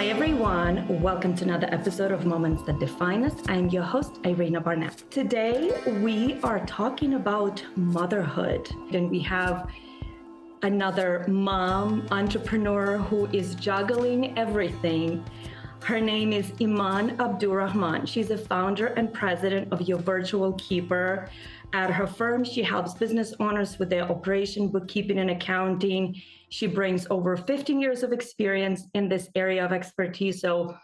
Hi, everyone. Welcome to another episode of Moments That Define Us. I'm your host, Iryna Barnett. Today, we are talking about motherhood, and we have another mom entrepreneur who is juggling everything. Her name is Eman Abdur-Rahman. She's the founder and president of Your Virtual Keeper. At her firm, she helps business owners with their operation, bookkeeping, and accounting. She brings over 15 years of experience in this area of expertise. So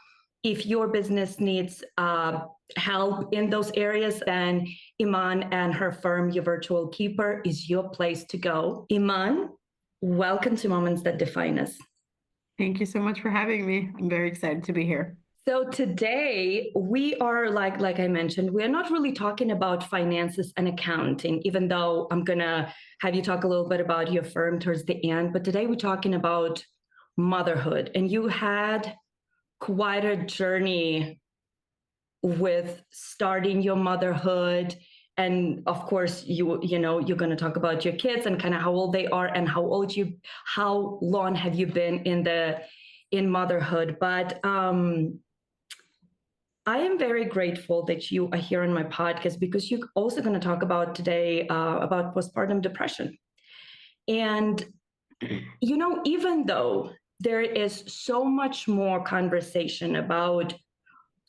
if your business needs help in those areas, then Eman and her firm, Your Virtual Keeper, is your place to go. Eman, welcome to Moments That Define Us. Thank you so much for having me. I'm very excited to be here. So today we are like I mentioned, we're not really talking about finances and accounting, even though I'm gonna have you talk a little bit about your firm towards the end. But today we're talking about motherhood, and you had quite a journey with starting your motherhood. And of course, you know you're going to talk about your kids and kind of how old they are and how long have you been in motherhood. But I am very grateful that you are here on my podcast, because you're also going to talk about today about postpartum depression. And even though there is so much more conversation about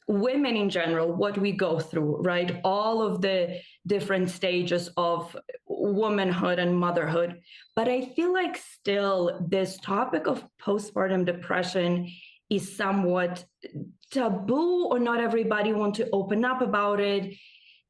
women in general, what we go through, right? All of the different stages of womanhood and motherhood. But I feel like still this topic of postpartum depression is somewhat taboo, or not everybody want to open up about it.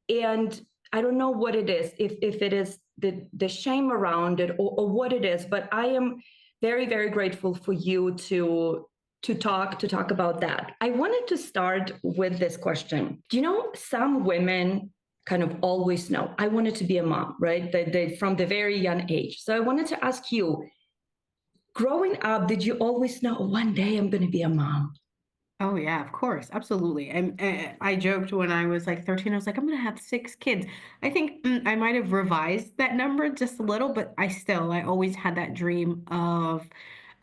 And I don't know what it is, if it is the shame around it, or what it is, but I am very, very grateful for you to talk about that. I wanted to start with this question. Do you know, some women kind of always know, I wanted to be a mom, right? They from the very young age. So I wanted to ask you, growing up, did you always know, one day I'm going to be a mom? Oh yeah, of course, absolutely. I joked when I was like 13, I was like, I'm gonna have 6 kids. I think I might have revised that number just a little, but I always had that dream of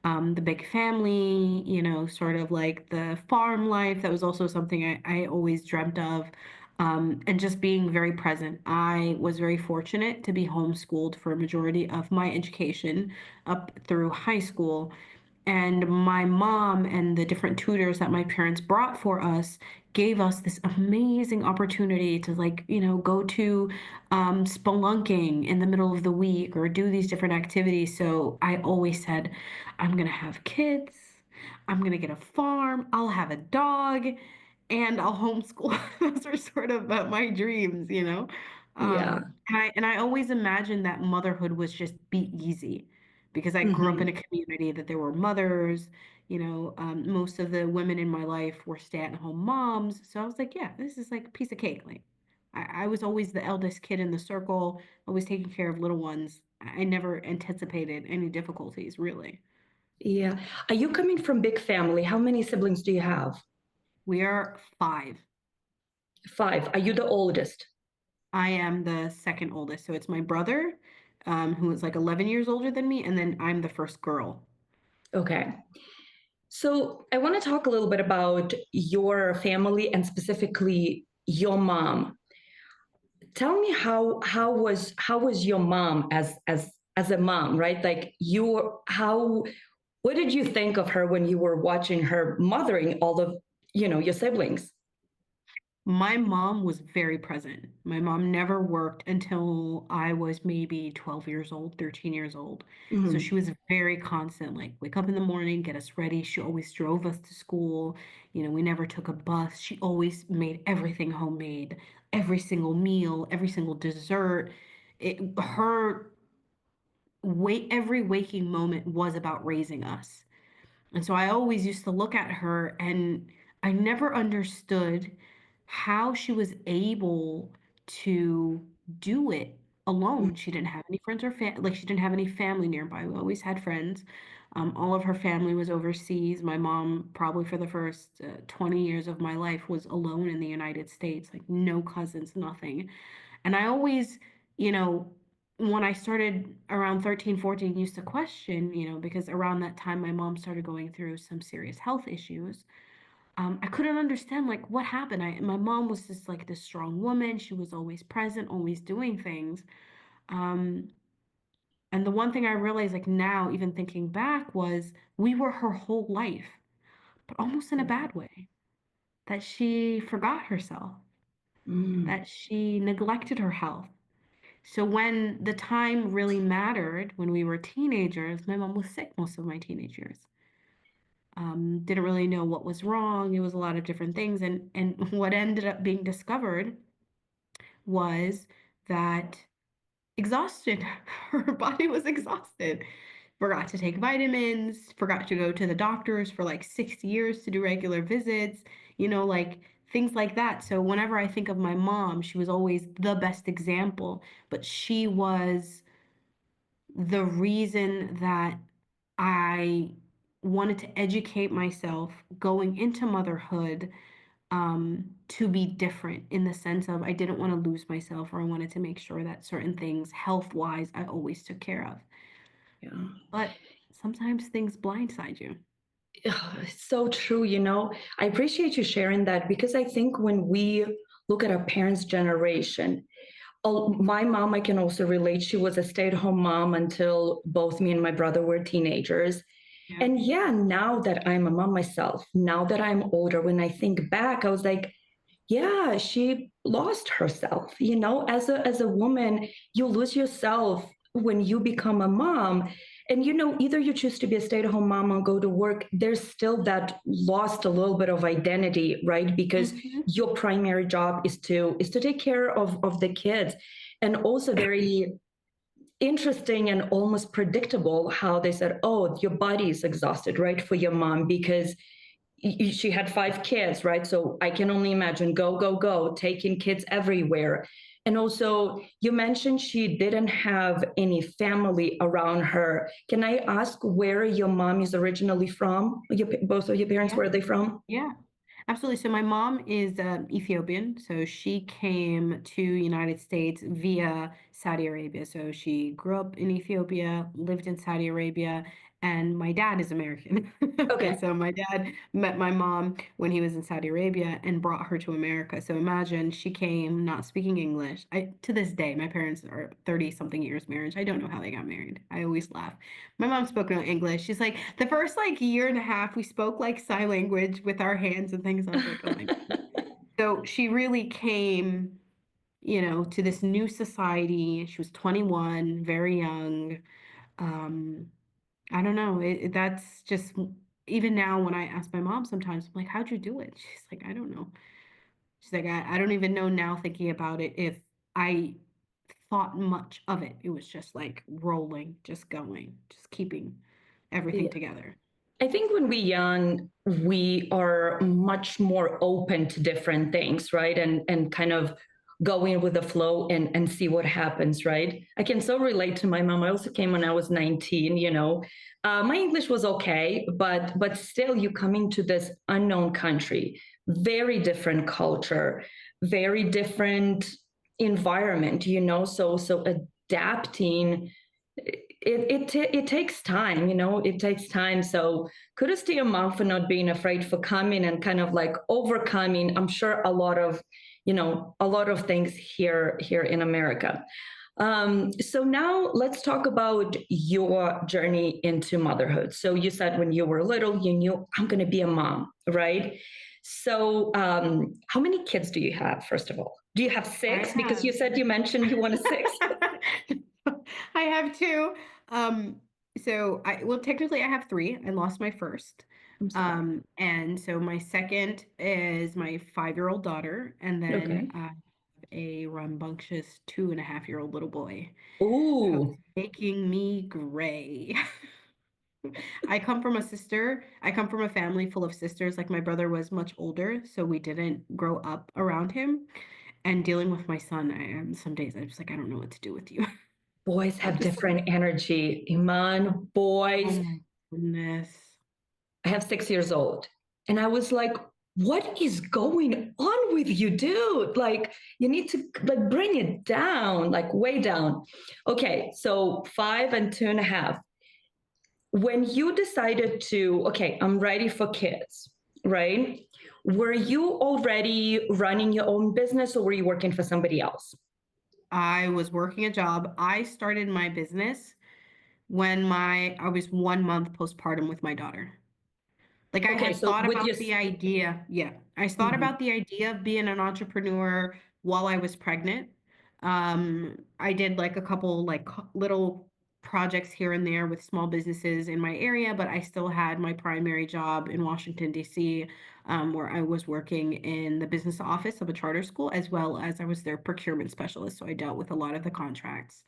the big family, sort of like the farm life. That was also something I always dreamt of. And just being very present. I was very fortunate to be homeschooled for a majority of my education up through high school. And my mom and the different tutors that my parents brought for us gave us this amazing opportunity to, go to spelunking in the middle of the week or do these different activities. So I always said, I'm going to have kids, I'm going to get a farm, I'll have a dog, and I'll homeschool. Those are sort of my dreams. Yeah. And I always imagined that motherhood was just be easy because I grew up in a Hmm. community that there were mothers. Most of the women in my life were stay-at-home moms. So I was like, yeah, this is like a piece of cake. Like I was always the eldest kid in the circle, always taking care of little ones. I never anticipated any difficulties, really. Yeah. Are you coming from big family? How many siblings do you have? We are 5. Five. Are you the oldest? I am the second oldest. So it's my brother, who is like 11 years older than me, and then I'm the first girl. Okay. So I want to talk a little bit about your family and specifically your mom. Tell me how was your mom as a mom, right? Like, you how what did you think of her when you were watching her mothering all of your siblings? My mom was very present. My mom never worked until I was maybe 12 years old, 13 years old. So she Mhm. was very constant, like wake up in the morning, get us ready. She always drove us to school. We never took a bus. She always made everything homemade, every single meal, every single dessert. Her every waking moment was about raising us. And so I always used to look at her and I never understood how she was able to do it alone. She didn't have any friends or she didn't have any family nearby. We always had friends. All of her family was overseas. My mom, probably for the first 20 years of my life, was alone in the United States, like no cousins, nothing. And I always, you know, when I started around 13, 14, used to question, because around that time my mom started going through some serious health issues. I couldn't understand like what happened. My mom was just like this strong woman. She was always present, always doing things. Um, and the one thing I realized like now, even thinking back, was we were her whole life, but almost in a bad way. That she forgot herself, Mm, that she neglected her health. So when the time really mattered, when we were teenagers, my mom was sick most of my teenage years. Didn't really know what was wrong. It was a lot of different things, and what ended up being discovered was that exhaustion. Her body was exhausted. Forgot to take vitamins, forgot to go to the doctors for like 6 years to do regular visits, like things like that. So whenever I think of my mom, she was always the best example, but she was the reason that I wanted to educate myself going into motherhood, to be different in the sense of I didn't want to lose myself, or I wanted to make sure that certain things, health wise, I always took care of. yeah. But sometimes things blindside you. It's so true. I appreciate you sharing that because I think when we look at our parents' generation, my mom, I can also relate. She was a stay-at-home mom until both me and my brother were teenagers. Yeah. And yeah, now that I'm a mom myself, now that I'm older, when I think back, I was like, yeah, she lost herself. As a woman, you lose yourself when you become a mom. And either you choose to be a stay-at-home mom or go to work, there's still that lost a little bit of identity, right? Because Hmm. your primary job is to take care of the kids. And also very interesting and almost predictable how they said, oh, your body is exhausted, right, for your mom because she had 5 kids, right? So I can only imagine go, go, go, taking kids everywhere. And also, you mentioned she didn't have any family around her. Can I ask where your mom is originally from? Both of your parents, Yeah. where are they from? Yeah. Absolutely. So my mom is Ethiopian. So she came to United States via Saudi Arabia. So she grew up in Ethiopia, lived in Saudi Arabia, and my dad is American. And Okay. so my dad met my mom when he was in Saudi Arabia and brought her to America. So imagine she came not speaking English. To this day, my parents are 30 something years marriage. I don't know how they got married. I always laugh. My mom spoke no English. She's like, the first like year and a half, we spoke like sign language with our hands and things. I was like, oh my God. So she really came, to this new society. She was 21, very young. Um, I don't know. That's just, even now when I ask my mom sometimes, I'm like, how'd you do it? She's like, I don't know. She's like, I don't even know now thinking about it if I thought much of it. It was just like rolling, just going, just keeping everything Yeah. together. I think when we're young, we are much more open to different things, right? And kind of go in with the flow and see what happens, right? I can so relate to my mom. I also came when I was 19, My English was okay, but still you come into this unknown country, very different culture, very different environment, so adapting it takes time, it takes time. So kudos to your mom for not being afraid for coming and kind of like overcoming, I'm sure a lot of things here in America. So now let's talk about your journey into motherhood. So you said when you were little, you knew I'm going to be a mom, right? So how many kids do you have, first of all? Do you have I six? Because have. you mentioned you wanted six. I have two. Um, well, technically I have three. I lost my first. I'm sorry. And so my second is my 5-year-old daughter, and then Okay. I have a rambunctious 2.5-year-old little boy who's Ooh, making me gray. I come from a family full of sisters. Like my brother was much older, so we didn't grow up around him. And dealing with my son, I am some days I'm just like, I don't know what to do with you. boys I'm have just like, different energy. Iman, oh boys. my goodness. I have 6 years old. And I was like, what is going on with you, dude? Like, you need to like bring it down, like way down. Okay, so 5 and 2.5. When you decided to, okay, I'm ready for kids, right? Were you already running your own business or were you working for somebody else? I was working a job. I started my business when I was 1 month postpartum with my daughter. Like I Okay, had so thought with about your, the idea. Yeah. I thought Mhm. about the idea of being an entrepreneur while I was pregnant. I did like a couple like little projects here and there with small businesses in my area, but I still had my primary job in Washington, D.C., where I was working in the business office of a charter school, as well as I was their procurement specialist. So I dealt with a lot of the contracts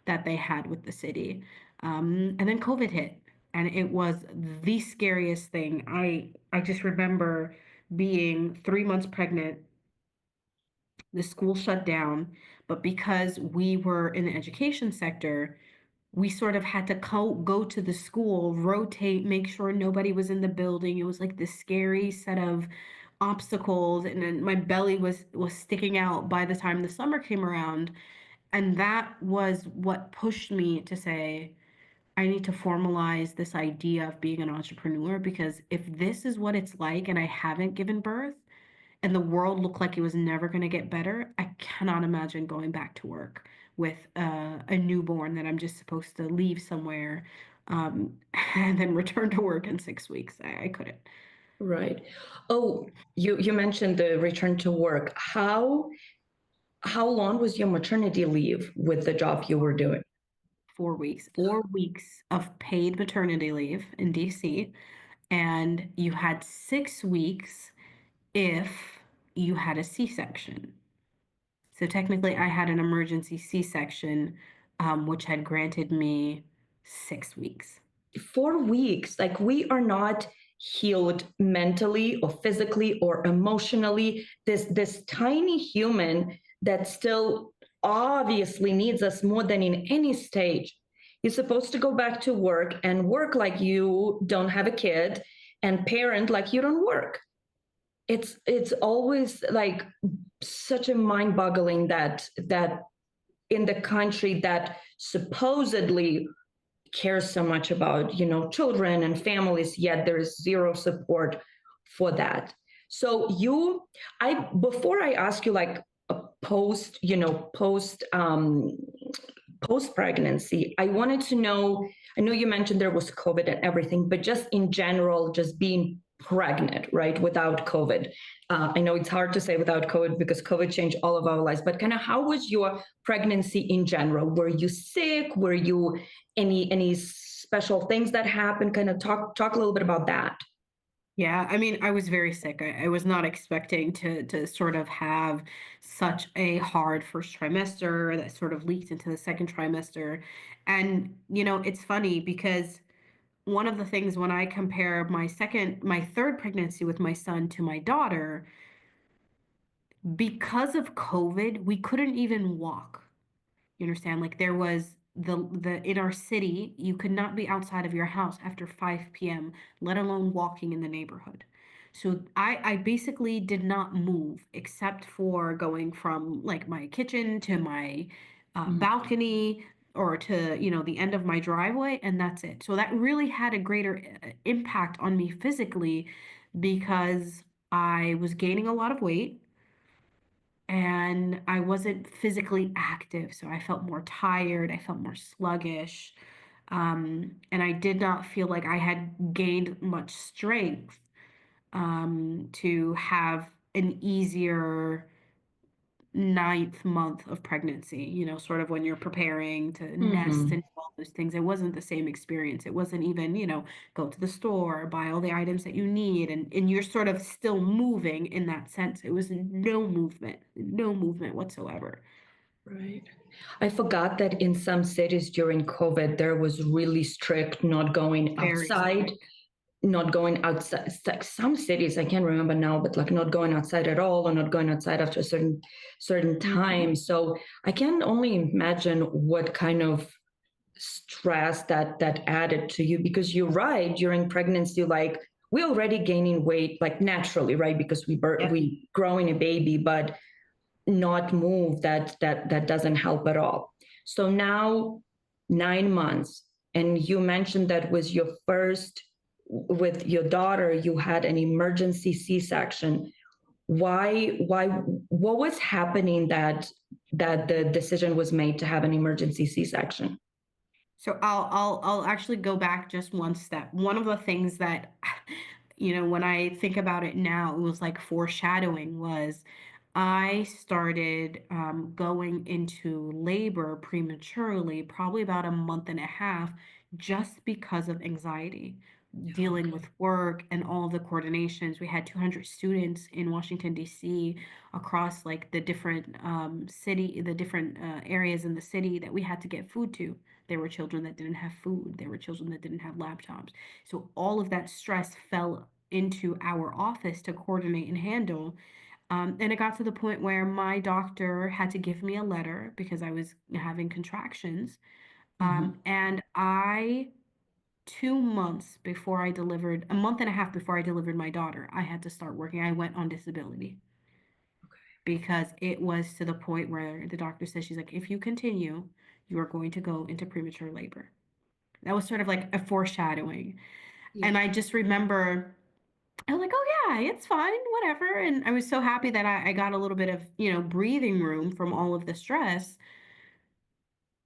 that they had with the city. And then COVID hit, and it was the scariest thing. I just remember being 3 months pregnant. The school shut down, but because we were in the education sector, we sort of had to go to the school, rotate, make sure nobody was in the building. It was like this scary set of obstacles, and then my belly was sticking out by the time the summer came around. And that was what pushed me to say, I need to formalize this idea of being an entrepreneur, because if this is what it's like and I haven't given birth and the world looked like it was never going to get better, I cannot imagine going back to work with a newborn that I'm just supposed to leave somewhere, and then return to work in 6 weeks. I couldn't. Right. Oh, you mentioned the return to work. How long was your maternity leave with the job you were doing? 4 weeks, 4 weeks of paid maternity leave in DC, and you had 6 weeks if you had a C-section. So technically, I had an emergency C-section, which had granted me 6 weeks. 4 weeks. Like, we are not healed mentally or physically or emotionally. This tiny human that still obviously needs us more than in any stage. You're supposed to go back to work and work like you don't have a kid and parent like you don't work. It's always like such a mind-boggling that in the country that supposedly cares so much about children and families, yet there is zero support for that. So you I before I ask you like a post pregnancy, I wanted to know, I know you mentioned there was COVID and everything, but just in general, just being pregnant, right, without COVID. I know it's hard to say without COVID because COVID changed all of our lives, but kind of how was your pregnancy in general? Were you sick? Were you any special things that happened? Kind of talk a little bit about that. Yeah, I mean, I was very sick. I was not expecting to sort of have such a hard first trimester that sort of leaked into the second trimester. And, it's funny because one of the things when I compare my third pregnancy with my son to my daughter, because of COVID, we couldn't even walk. You understand? Like there was the in our city, you could not be outside of your house after 5 p.m., let alone walking in the neighborhood. So I basically did not move except for going from like my kitchen to my balcony, or to the end of my driveway, and that's it. So that really had a greater impact on me physically, because I was gaining a lot of weight and I wasn't physically active. So I felt more tired, I felt more sluggish. And I did not feel like I had gained much strength to have an easier ninth month of pregnancy, sort of when you're preparing to nest and Mm-hmm. all those things. It wasn't the same experience. It wasn't even, go to the store, buy all the items that you need, and you're sort of still moving in that sense. It was no movement whatsoever. Right. I forgot that in some cities during COVID, there was really strict not going Very outside, strict. not going outside. It's like some cities, I can't remember now, but like not going outside at all or not going outside after a certain Mhm. time. So I can only imagine what kind of stress that added to you, because you're right, during pregnancy, like we're already gaining weight like naturally, right? Because Yep. we growing a baby, but not move, that doesn't help at all. So now 9 months, and you mentioned that was your first, with your daughter, you had an emergency C-section. Why what was happening that the decision was made to have an emergency C-section? So I'll actually go back just one step. One of the things that, when I think about it now, it was like foreshadowing was I started going into labor prematurely, probably about a month and a half, just because of anxiety, dealing Okay. with work and all the coordinations. We had 200 students in Washington, D.C., across like the different areas in the city that we had to get food to. There were children that didn't have food. There were children that didn't have laptops. So all of that stress fell into our office to coordinate and handle. And it got to the point where my doctor had to give me a letter because I was having contractions. Mhm. And 2 months before I delivered, a month and a half before I delivered my daughter, I had to start working. I went on disability because it was to the point where the doctor said, she's like, if you continue, you are going to go into premature labor. That was sort of like a foreshadowing. Yeah. And I just remember, I was like, oh yeah, it's fine, whatever. And I was so happy that I got a little bit of, breathing room from all of the stress.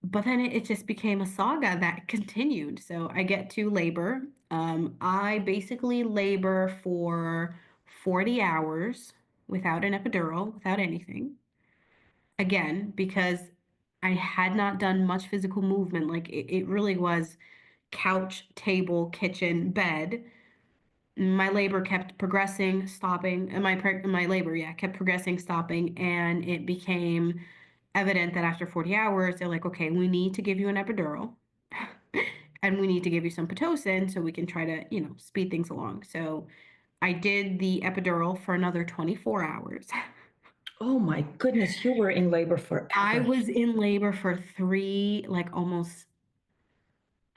But then it just became a saga that continued. So I get to labor. I basically labor for 40 hours without an epidural, without anything. Again, because I had not done much physical movement. Like it really was couch, table, kitchen, bed. My labor kept progressing, stopping, and my labor, yeah, kept progressing, stopping, and it became evident that after 40 hours, they're like, okay, we need to give you an epidural, and we need to give you some pitocin so we can try to, speed things along. So I did the epidural for another 24 hours. Oh my goodness, you were in labor I forever. was in labor for like almost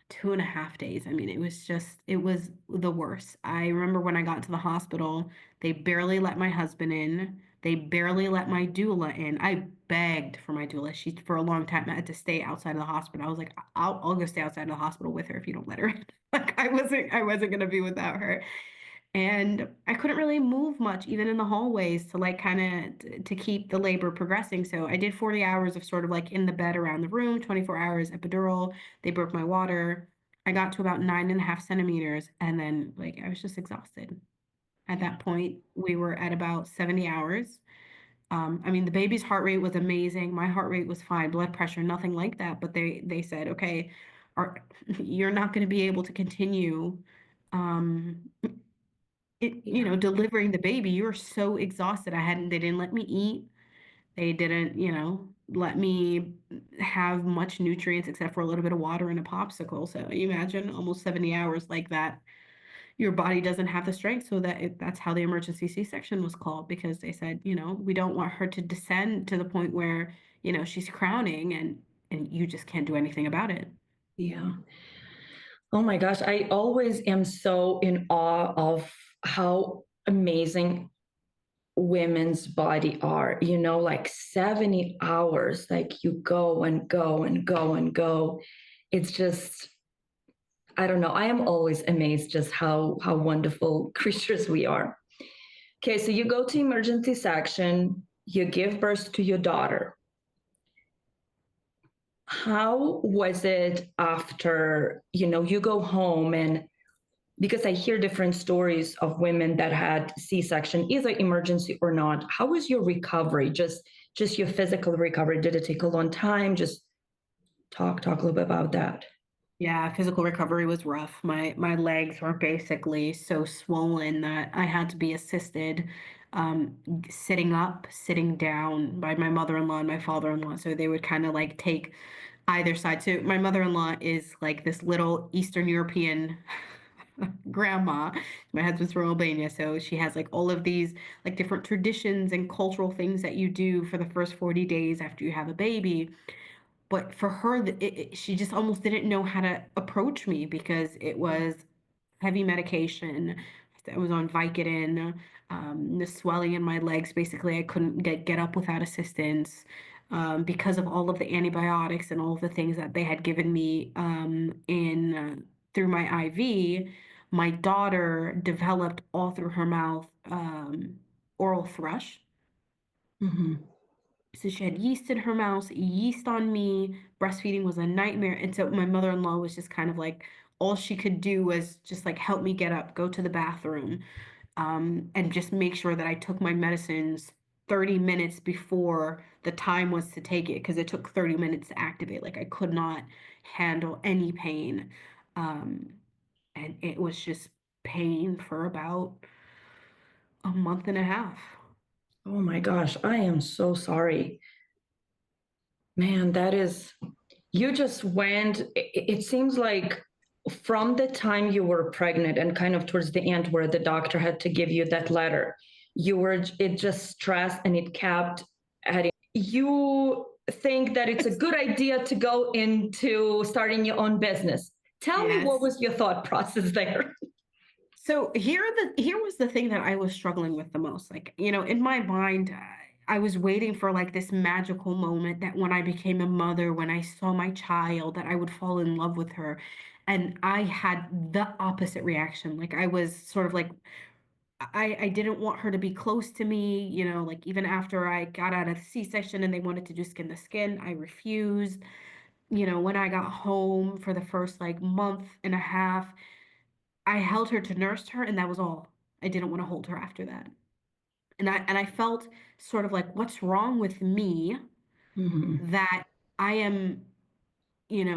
2.5 days. I mean, it was the worst. I remember when I got to the hospital, they barely let my husband in. They barely let my doula in. I begged for my doula. She, for a long time, I had to stay outside of the hospital. I was like, I'll go stay outside of the hospital with her if you don't let her in. Like I wasn't gonna be without her. And I couldn't really move much, even in the hallways, to like kind of to keep the labor progressing. So I did 40 hours of sort of like in the bed around the room, 24 hours epidural. They broke my water. I got to about 9.5 centimeters, and then like I was just exhausted. At Yeah. that point, we were at about 70 hours. I mean, the baby's heart rate was amazing. My heart rate was fine, blood pressure, nothing like that. But they said, okay, you're not going to be able to continue. Um, Yeah. delivering the baby, you were so exhausted. They didn't let me eat. They didn't, let me have much nutrients except for a little bit of water and a popsicle. So you imagine almost 70 hours like that. Your body doesn't have the strength. So that's how the emergency C-section was called, because they said, we don't want her to descend to the point where, she's crowning and you just can't do anything about it. Yeah. Oh my gosh, I always am so in awe of how amazing women's body are. Like 70 hours, like you go and go and go and go. It's just, I don't know. I am always amazed just how wonderful creatures we are. Okay, so you go to emergency section, you give birth to your daughter. How was it after, you go home, and because I hear different stories of women that had C-section, either emergency or not. How was your recovery? Just your physical recovery. Did it take a long time? Just talk a little bit about that. Yeah, physical recovery was rough. My legs were basically so swollen that I had to be assisted sitting up, sitting down by my mother-in-law and my father-in-law. So they would kind of like take either side. So my mother-in-law is like this little Eastern European grandma. My husband's from Albania, so she has like all of these like different traditions and cultural things that you do for the first 40 days after you have a baby. But for her, she just almost didn't know how to approach me because it was heavy medication. I was on Vicodin, the swelling in my legs. Basically, I couldn't get up without assistance because of all of the antibiotics and all of the things that they had given me in through my IV. My daughter developed all through her mouth oral thrush. Hmm. So she had yeast in her mouth, yeast on me. Breastfeeding was a nightmare. And so my mother-in-law was just kind of like, all she could do was just like help me get up, go to the bathroom, and just make sure that I took my medicines 30 minutes before the time was to take it, because it took 30 minutes to activate. Like I could not handle any pain. Um, and it was just pain for about a month and a half. Oh my gosh, I am so sorry. Man, that is, you just went, it seems like from the time you were pregnant and kind of towards the end where the doctor had to give you that letter, you were, it just stressed and it kept adding. You think that it's a good idea to go into starting your own business. Tell me, what Yes. was your thought process there? So here was the thing that I was struggling with the most. Like, in my mind, I was waiting for like this magical moment that when I became a mother, when I saw my child, that I would fall in love with her. And I had the opposite reaction. Like I was sort of like I didn't want her to be close to me, like even after I got out of the C-section and they wanted to do skin to skin, I refused. When I got home for the first like month and a half, I held her to nurse her, and that was all. I didn't want to hold her after that. And I felt sort of like, what's wrong with me Mhm. that I am,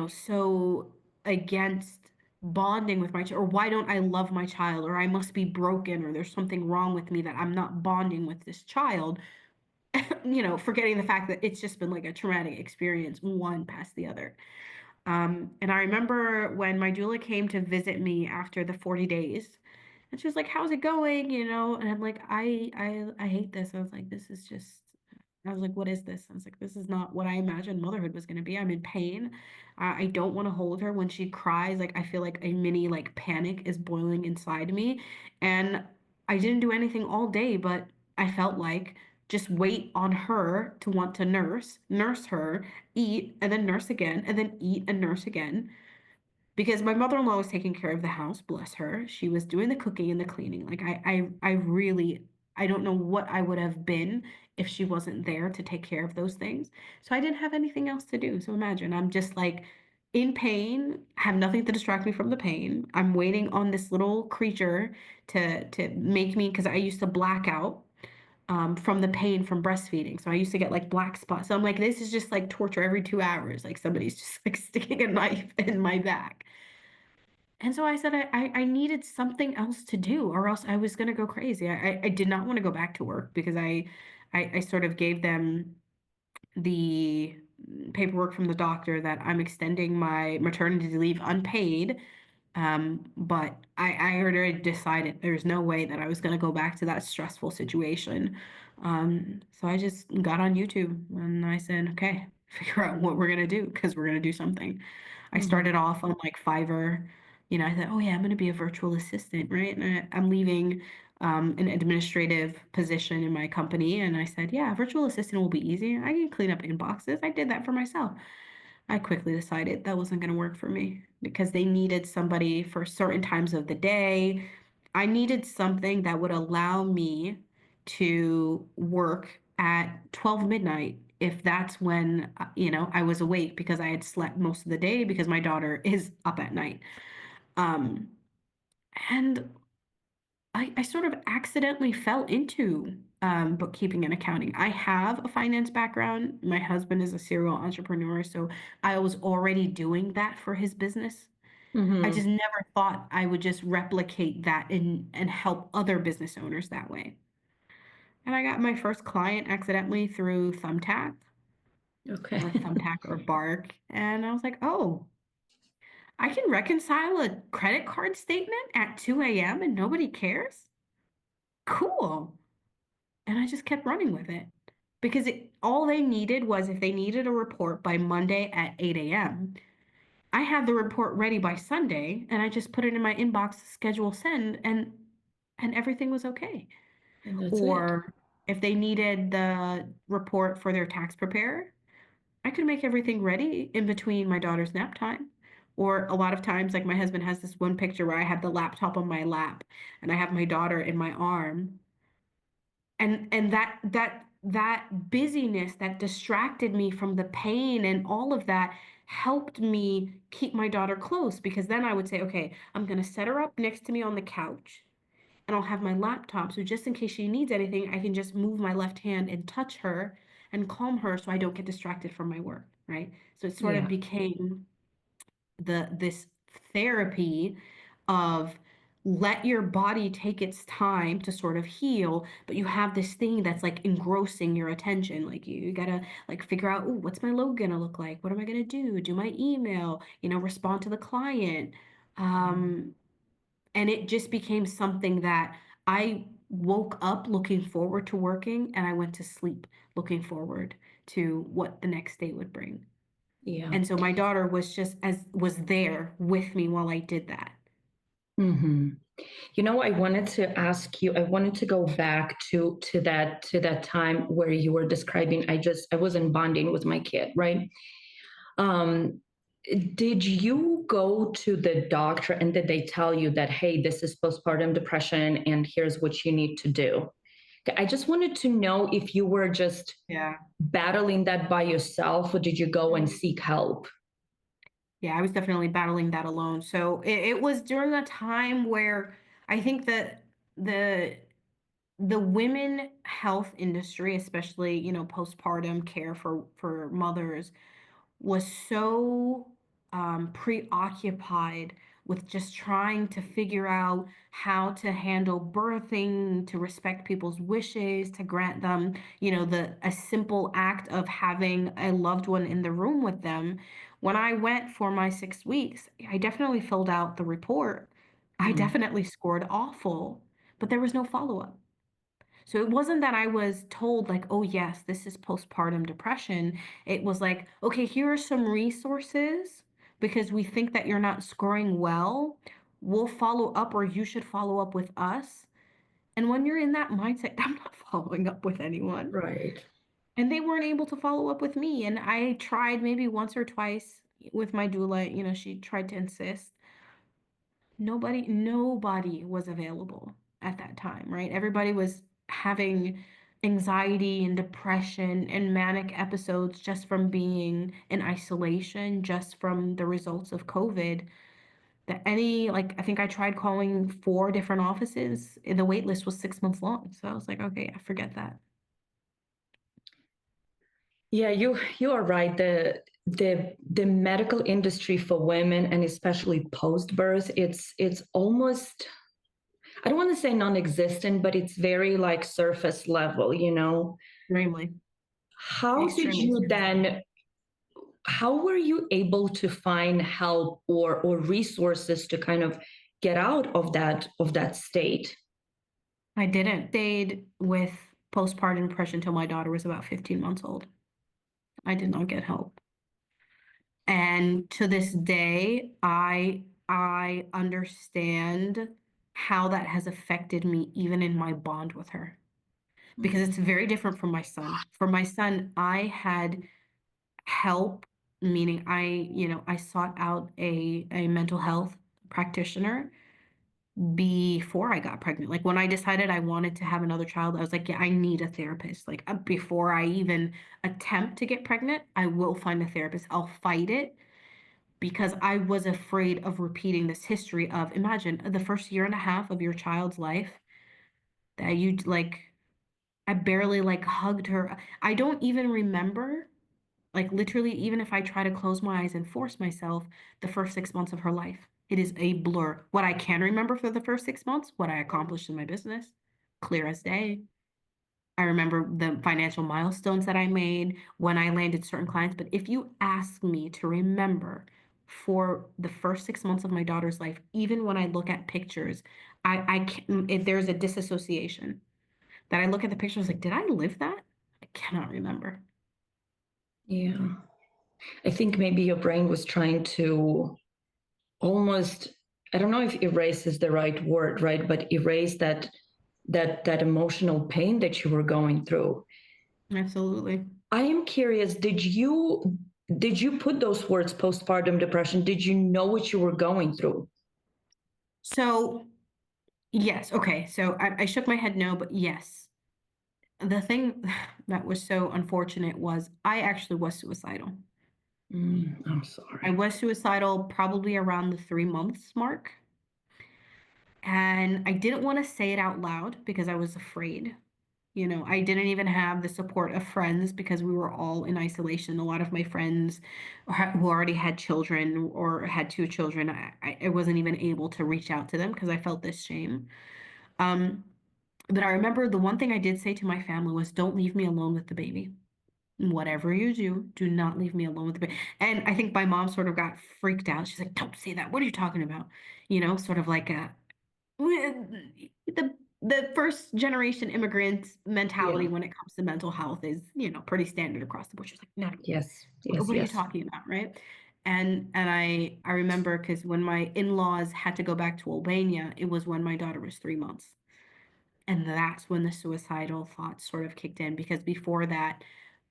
so against bonding with my child, or why don't I love my child, or I must be broken, or there's something wrong with me that I'm not bonding with this child, forgetting the fact that it's just been like a traumatic experience, one past the other. And I remember when my doula came to visit me after the 40 days, and she was like, "How's it going?" And I'm like, I hate this. I was like, this is just, I was like, what is this? I was like, this is not what I imagined motherhood was going to be. I'm in pain. I don't want to hold her when she cries. Like, I feel like a mini like panic is boiling inside me. And I didn't do anything all day, but I felt like just wait on her to want to nurse her, eat, and then nurse again, and then eat and nurse again, because my mother-in-law was taking care of the house, bless her. She was doing the cooking and the cleaning. Like I really, I don't know what I would have been if she wasn't there to take care of those things. So I didn't have anything else to do. So imagine I'm just like in pain, have nothing to distract me from the pain. I'm waiting on this little creature to make me, because I used to black out from the pain from breastfeeding. So I used to get like black spots. So I'm like, this is just like torture every 2 hours. Like somebody's just like sticking a knife in my back. And so I said I needed something else to do, or else I was gonna go crazy. I did not want to go back to work, because I sort of gave them the paperwork from the doctor that I'm extending my maternity leave unpaid. But I already decided there's no way that I was going to go back to that stressful situation. So I just got on YouTube and I said, okay, figure out what we're going to do, because we're going to do something. I started Mhm. off on like Fiverr. I thought, oh yeah, I'm going to be a virtual assistant, right? And I'm leaving an administrative position in my company. And I said, yeah, virtual assistant will be easy. I can clean up inboxes. I did that for myself. I quickly decided that wasn't going to work for me, because they needed somebody for certain times of the day. I needed something that would allow me to work at 12 midnight if that's when, I was awake, because I had slept most of the day because my daughter is up at night. Um, and I sort of accidentally fell into bookkeeping and accounting. I have a finance background. My husband is a serial entrepreneur, so I was already doing that for his business. I Mhm. just never thought I would just replicate that and help other business owners that way. And I got my first client accidentally through Okay. Thumbtack or Bark, and I was like, oh, I can reconcile a credit card statement at 2 a.m. and nobody cares? Cool. And I just kept running with it, because all they needed was, if they needed a report by Monday at 8 a.m., I had the report ready by Sunday, and I just put it in my inbox to schedule send, and and everything was okay. And that's it. Or if they needed the report for their tax preparer, I could make everything ready in between my daughter's nap time. Or a lot of times, like my husband has this one picture where I have the laptop on my lap and I have my daughter in my arm. And that busyness that distracted me from the pain and all of that helped me keep my daughter close, because then I would say, okay, I'm gonna set her up next to me on the couch and I'll have my laptop. So just in case she needs anything, I can just move my left hand and touch her and calm her so I don't get distracted from my work, right? So it sort of Yeah. became this therapy of let your body take its time to sort of heal, but you have this thing that's like engrossing your attention. Like you gotta like figure out, oh, what's my logo gonna look like? What am I gonna do? Do my email, respond to the client. Um, and it just became something that I woke up looking forward to working, and I went to sleep looking forward to what the next day would bring. Yeah. And so my daughter was there with me while I did that. Hmm. I wanted to ask you, I wanted to go back to that time where you were describing, I was in bonding with my kid, right? Um, did you go to the doctor and did they tell you that, hey, this is postpartum depression and here's what you need to do? I just wanted to know if you were just Yeah. battling that by yourself or did you go and seek help? Yeah, I was definitely battling that alone. So it was during a time where I think that the the women health industry, especially, postpartum care for mothers, was so preoccupied with just trying to figure out how to handle birthing, to respect people's wishes, to grant them, the a simple act of having a loved one in the room with them. When I went for my 6 weeks, I definitely filled out the report. I Mm. definitely scored awful, but there was no follow-up. So it wasn't that I was told, like, oh, yes, this is postpartum depression. It was like, okay, here are some resources because we think that you're not scoring well. We'll follow up, or you should follow up with us. And when you're in that mindset, I'm not following up with anyone. Right. And they weren't able to follow up with me. And I tried maybe once or twice with my doula. She tried to insist. Nobody was available at that time, right? Everybody was having anxiety and depression and manic episodes just from being in isolation, just from the results of COVID. Like, I think I tried calling 4 different offices, and the wait list was 6 months long. So I was like, okay, I forget that. Yeah, you are right. The medical industry for women and especially post birth, it's almost, I don't want to say non-existent, but it's very like surface level. Extremely, How did extremely you surface level. then, how were you able to find help or resources to kind of get out of that state? I didn't stayed with postpartum depression until my daughter was about 15 months old. I did not get help. And to this day, I understand how that has affected me even in my bond with her, because Mm. it's very different from my son. For my son, I had help, meaning I sought out a mental health practitioner before I got pregnant. Like when I decided I wanted to have another child, I was like, yeah, I need a therapist. Like before I even attempt to get pregnant, I will find a therapist. I'll fight it because I was afraid of repeating this history of, imagine the first year and a half of your child's life that you like, I barely like hugged her. I don't even remember, like literally, even if I try to close my eyes and force myself, the first 6 months of her life. It is a blur. What I can remember for the first 6 months, what I accomplished in my business, clear as day. I remember the financial milestones that I made when I landed certain clients. But if you ask me to remember for the first 6 months of my daughter's life, even when I look at pictures, I can, if there's a disassociation that I look at the pictures like, did I live that? I cannot remember. Yeah. I think maybe your brain was trying to almost I don't know if erase is the right word, right? But erase that emotional pain that you were going through. Absolutely. I am curious, did you put those words postpartum depression? Did you know what you were going through? So, yes. Okay. So I shook my head no, but yes. The thing that was so unfortunate was I actually was suicidal. I'm I sorry. was suicidal probably around the 3 months mark. And I didn't want to say it out loud because I was afraid. I didn't even have the support of friends because we were all in isolation. A lot of my friends who already had children or had two children, I wasn't even able to reach out to them because I felt this shame. Um, but I remember the one thing I did say to my family was, don't leave me alone with the baby. Whatever you do, do not leave me alone with the baby. And I think my mom sort of got freaked out. She's like, don't say that. What are you talking about? Sort of like the first generation immigrant mentality Yeah. when it comes to mental health is, pretty standard across the board. She's like, no, no, Yes. Yes. what are you Yes. talking about, right? And I remember because when my in-laws had to go back to Albania, it was when my daughter was 3 months. And that's when the suicidal thoughts sort of kicked in because before that,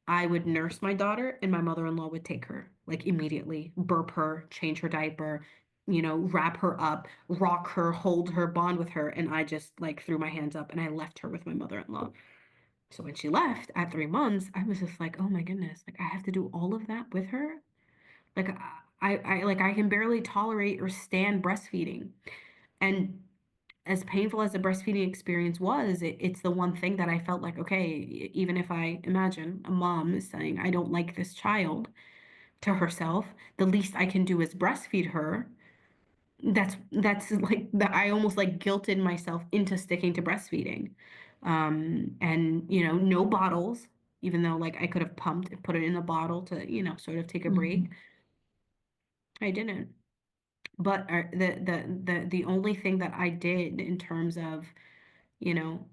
I would nurse my daughter and my mother-in-law would take her like immediately, burp her, change her diaper, wrap her up, rock her, hold her, bond with her. And I just like threw my hands up and I left her with my mother-in-law. So when she left at 3 months, I was just like, oh my goodness, like I have to do all of that with her. Like I can barely tolerate or stand breastfeeding. And as painful as the breastfeeding experience was, it's the one thing that I felt like, okay, even if I imagine a mom is saying, I don't like this child to herself, the least I can do is breastfeed her. That's like that I almost like guilted myself into sticking to breastfeeding. And no bottles, even though like I could have pumped and put it in a bottle to, sort of take a break. Mhm. I didn't. But the only thing that I did in terms of you know,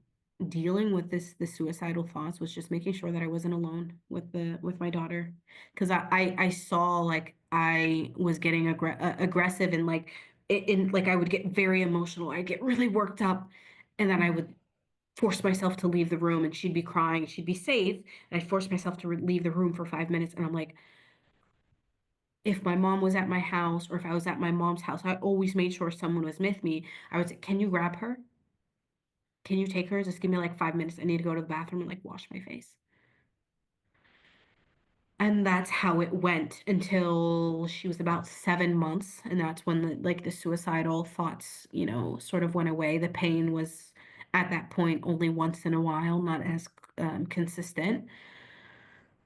dealing with the suicidal thoughts was just making sure that I wasn't alone with my daughter. Because I saw like I was getting aggressive and like like I would get very emotional. I'd get really worked up, and then I would force myself to leave the room, and she'd be crying. She'd be safe, and I'd force myself to leave the room for 5 minutes, and I'm like. If my mom was at my house or if I was at my mom's house, I always made sure someone was with me. I would say, can you grab her? Can you take her? Just give me like 5 minutes. I need to go to the bathroom and like wash my face. And that's how it went until she was about 7 months. And that's when the suicidal thoughts, sort of went away. The pain was at that point only once in a while, not as consistent.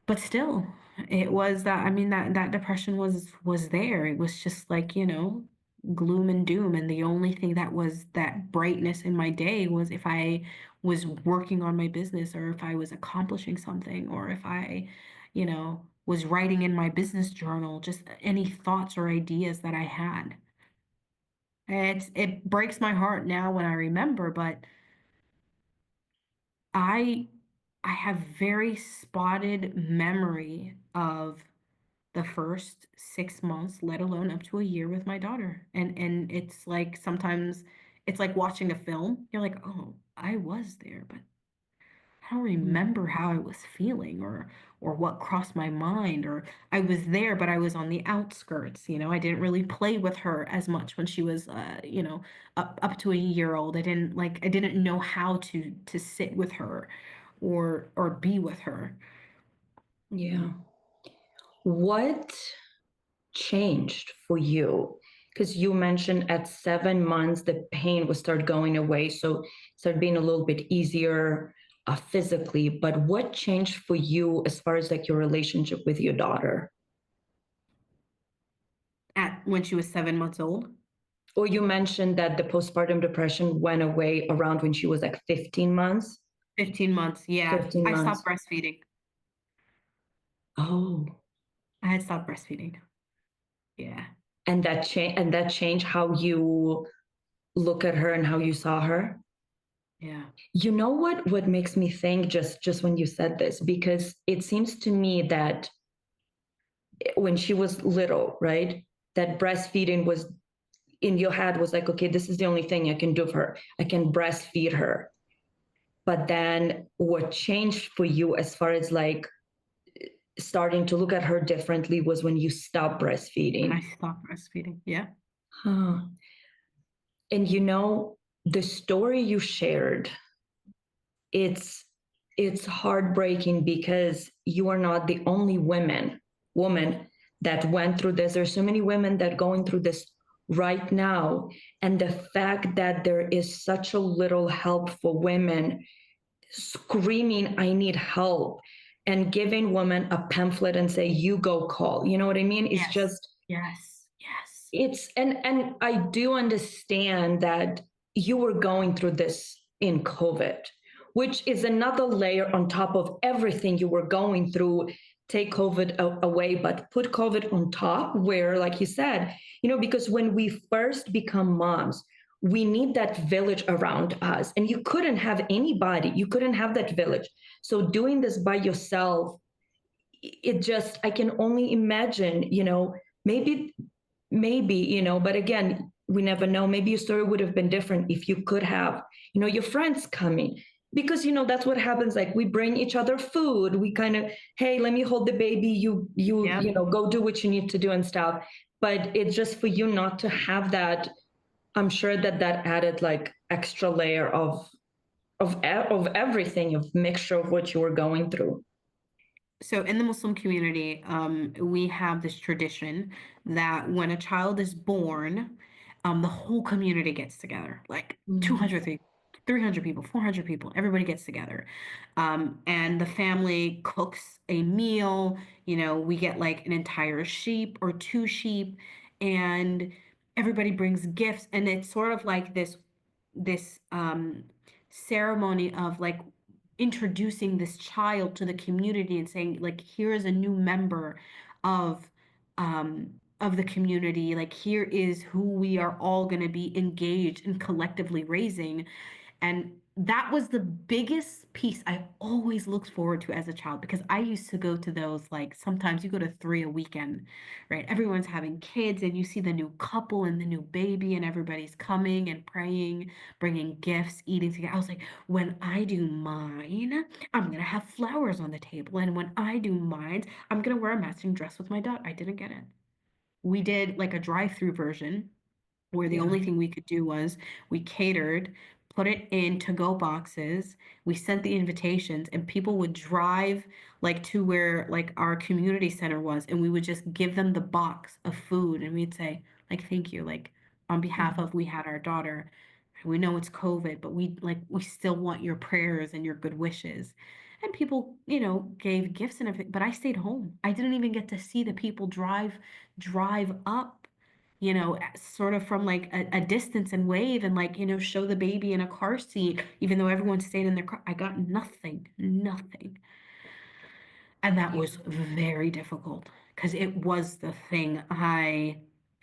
But still, it was that, I mean, that depression was there. It was just like, gloom and doom. And the only thing that was that brightness in my day was if I was working on my business or if I was accomplishing something or if I, was writing in my business journal, just any thoughts or ideas that I had. It breaks my heart now when I remember, but I I have very spotted memory of the first 6 months, let alone up to a year with my daughter. And it's like sometimes it's like watching a film. You're like, oh, I was there, but I don't Mhm. remember how I was feeling or what crossed my mind or I was there, but I was on the outskirts. I didn't really play with her as much when she was up to a year old. I didn't know how to sit with her or be with her. Yeah. What changed for you? Because you mentioned at 7 months the pain would start going away, so started being a little bit easier physically. But what changed for you as far as like your relationship with your daughter? At when she was 7 months old. Or you mentioned that the postpartum depression went away around when she was like 15 months. 15 months. Yeah. 15 I months. stopped breastfeeding. Oh, I had stopped breastfeeding. Yeah. and that changed how you look at her and how you saw her. Yeah. You know what makes me think just when you said this, because it seems to me that when she was little, right, that breastfeeding was in your head was like, okay, this is the only thing I can do for her. I can breastfeed her. But then what changed for you as far as like starting to look at her differently was when you stopped When I breastfeeding. stopped breastfeeding. Yeah. Huh. And the story you shared, it's it's heartbreaking because you are not the only woman that went through this. There's so many women that going through this right now. And the fact that there is such a little help for women screaming, I need help, and giving women a pamphlet and say, you go call. You know what I mean? It's Yes. just Yes. Yes. it's and I do understand that you were going through this in COVID, which is another layer on top of everything you were going through. Take COVID away, but put COVID on top, where, like you said, because when we first become moms, we need that village around us, and you couldn't have anybody, you couldn't have that village. So doing this by yourself, it just, I can only imagine, maybe but again, we never know. Maybe your story would have been different if you could have, your friends coming, because that's what happens. Like, we bring each other food. We kind of, hey, let me hold the baby. Yep. Go do what you need to do and stuff. But it's just for you not to have that. I'm sure that added like extra layer of everything, of mixture of what you were going through. So in the Muslim community, we have this tradition that when a child is born, the whole community gets together, like Mm. 200, 300 people, 400 people, everybody gets together. And the family cooks a meal. We get like an entire sheep or two sheep, and everybody brings gifts. And it's sort of like this ceremony of like introducing this child to the community and saying like, here is a new member of of the community. Like, here is who we are all going to be engaged and collectively raising. And that was the biggest piece I always looked forward to as a child, because I used to go to those, like, sometimes you go to 3 a weekend, right? Everyone's having kids and you see the new couple and the new baby and everybody's coming and praying, bringing gifts, eating together. I was like, when I do mine, I'm going to have flowers on the table. And when I do mine, I'm going to wear a matching dress with my daughter. I didn't get it. We did like a drive-through version where the Yeah. only thing we could do was we catered, put it in to-go boxes, we sent the invitations, and people would drive like to where like our community center was, and we would just give them the box of food, and we'd say like, thank you, like, on behalf of, we had our daughter. We know it's COVID, but we still want your prayers and your good wishes. And people, gave gifts and everything, but I stayed home. I didn't even get to see the people drive up, sort of from like a distance, and wave and like, show the baby in a car seat, even though everyone stayed in their car. I got nothing, nothing. And that Yeah. was very difficult because it was the thing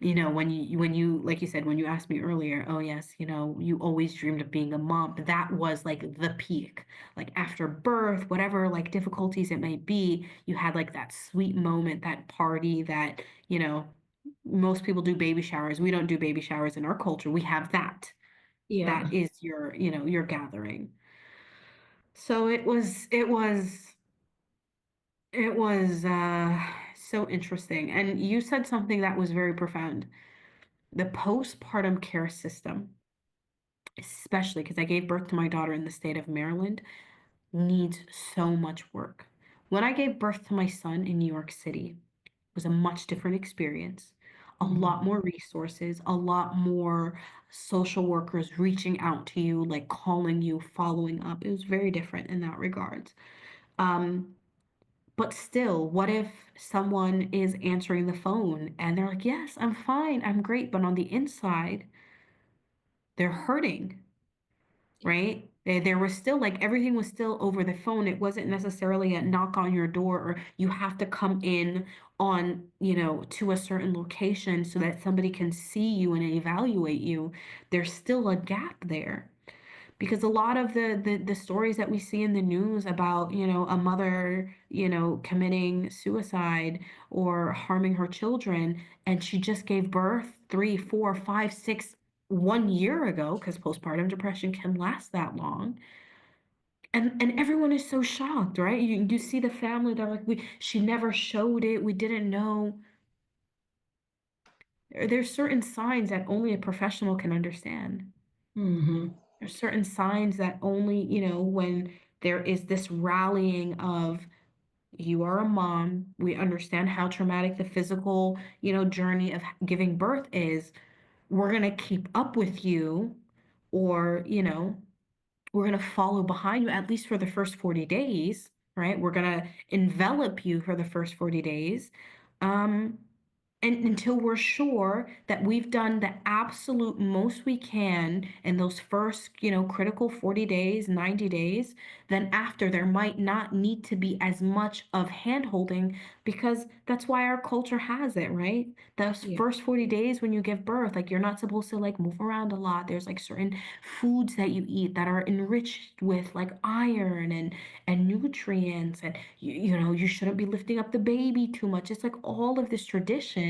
when you, like you said, when you asked me earlier, oh yes, you always dreamed of being a mom. But that was like the peak. Like after birth, whatever like difficulties it may be, you had like that sweet moment, that party that, most people do baby showers. We don't do baby showers in our culture. We have that. Yeah. That is your gathering. So it was so interesting. And you said something that was very profound. The postpartum care system, especially because I gave birth to my daughter in the state of Maryland, needs so much work. When I gave birth to my son in New York City, it was a much different experience. A Mhm. lot more resources, a lot more social workers reaching out to you, like calling you, following up. It was very different in that regard. Um, But still, what if someone is answering the phone and they're like, yes, I'm fine, I'm great, but on the inside, they're hurting, right? There was still like everything was still over the phone. It wasn't necessarily a knock on your door or you have to come in on, to a certain location so that somebody can see you and evaluate you. There's still a gap there. because a lot of the stories that we see in the news about, a mother, committing suicide or harming her children, and she just gave birth 3, 4, 5, 6, 1 year ago, because postpartum depression can last that long. And everyone is so shocked, right? You see the family, they're like, she never showed it, we didn't know. There's certain signs that only a professional can understand. Hmm. There's certain signs that only, when there is this rallying of, you are a mom, we understand how traumatic the physical, journey of giving birth is. We're going to keep up with you, or, we're going to follow behind you at least for the first 40 days, right? We're going to envelop you for the first 40 days. Um, and until we're sure that we've done the absolute most we can in those first, critical 40 days, 90 days, then after there might not need to be as much of handholding, because that's why our culture has it, right? Those Yeah. first 40 days when you give birth, like you're not supposed to like move around a lot. There's like certain foods that you eat that are enriched with like iron and nutrients, and you shouldn't be lifting up the baby too much. It's like all of this tradition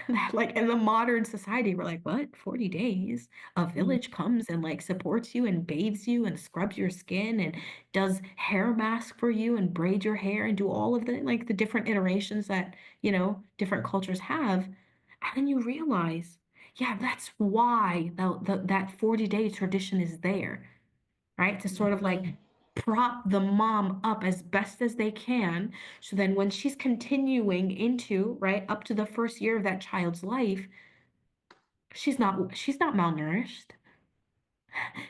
that, like, in the modern society, we're like, what, 40 days? A Mm. village comes and like supports you and bathes you and scrubs your skin and does hair mask for you and braid your hair and do all of the like the different iterations that, different cultures have. And then you realize, yeah, that's why that 40-day tradition is there, right? To sort of like Mhm. prop the mom up as best as they can. So then when she's continuing into, right, up to the first year of that child's life, she's not malnourished.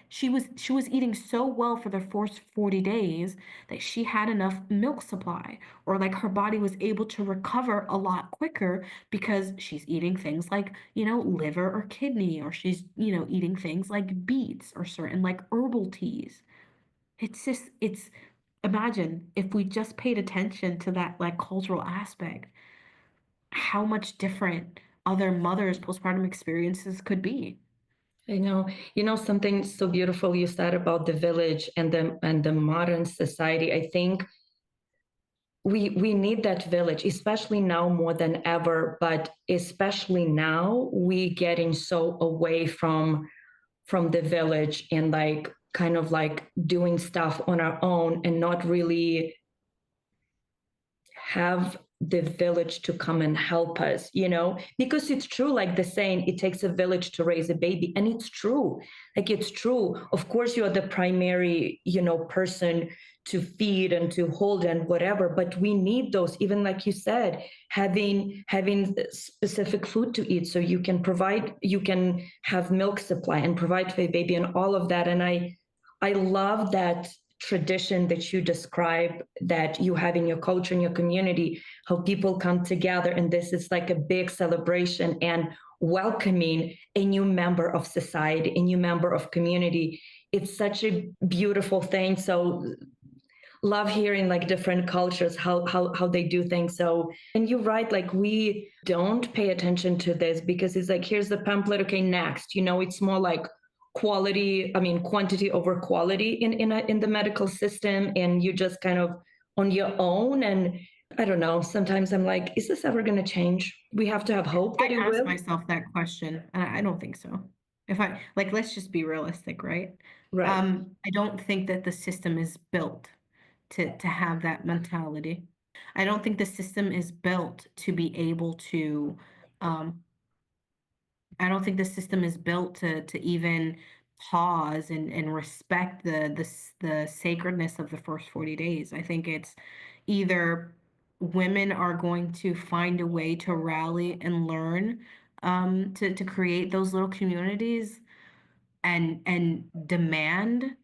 She was eating so well for the first 40 days that she had enough milk supply, or like her body was able to recover a lot quicker because she's eating things like, liver or kidney, or she's, eating things like beets or certain like herbal teas. It's imagine if we just paid attention to that like cultural aspect, how much different other mothers' postpartum experiences could be. I know. You know, something so beautiful you said about the village and the modern society. I think we need that village, especially now more than ever, but especially now we getting so away from the village and like kind of like doing stuff on our own and not really have the village to come and help us, you know, because it's true, like the saying, it takes a village to raise a baby. And it's true. Like it's true. Of course, you're the primary, you know, person to feed and to hold and whatever, but we need those, even like you said, having specific food to eat so you can provide, you can have milk supply and provide for a baby and all of that. And I love that tradition that you describe that you have in your culture and your community, how people come together and this is like a big celebration and welcoming a new member of society, a new member of community. It's such a beautiful thing. So love hearing like different cultures how they do things. So, and you're right, like we don't pay attention to this because it's like, here's the pamphlet, okay, next, you know, it's more like quality, I mean quantity over quality in the medical system, and you just kind of on your own. And I don't know, sometimes I'm like, is this ever going to change? We have to have hope I that it ask will. myself that question, and I don't think so. If I like, let's just be realistic, right? Right. I don't think that the system is built to have that mentality. I don't think the system is built to be able to um, I don't think the system is built to even pause and respect the sacredness of the first 40 days. I think it's either women are going to find a way to rally and learn, to create those little communities and demand,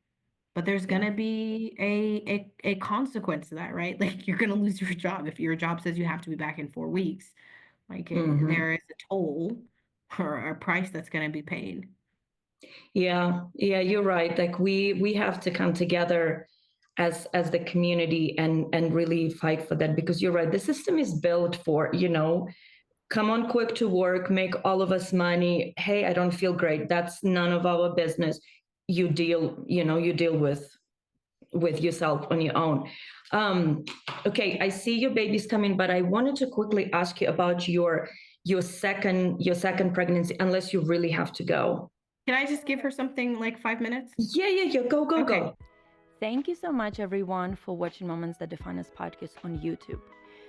but there's Yeah. gonna be a consequence to that, right? Like you're gonna lose your job if your job says you have to be back in 4 weeks. Like Hmm. there is a toll or a price that's going to be paid. Yeah, you're right. Like we have to come together as the community and really fight for that, because you're right. The system is built for, you know, come on quick to work, make all of us money. Hey, I don't feel great. That's none of our business. you deal with yourself on your own. Okay, I see your baby's coming, but I wanted to quickly ask you about your second pregnancy, unless you really have to go. Can I just give her something like 5 minutes? Yeah. Go, go, Okay. go. Thank you so much, everyone, for watching Moments That Define Us podcast on YouTube.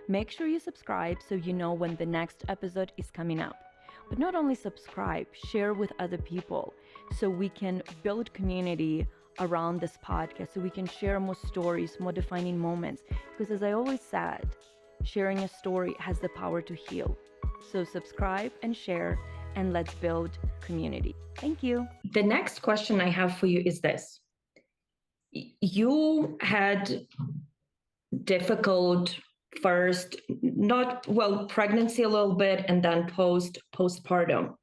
Make sure you subscribe so you know when the next episode is coming up. But not only subscribe, share with other people so we can build community around this podcast, so we can share more stories, more defining moments. Because as I always said, sharing a story has the power to heal. So subscribe and share, and let's build community. Thank you. The next question I have for you is this. You had difficult first, not well, pregnancy a little bit, and then postpartum.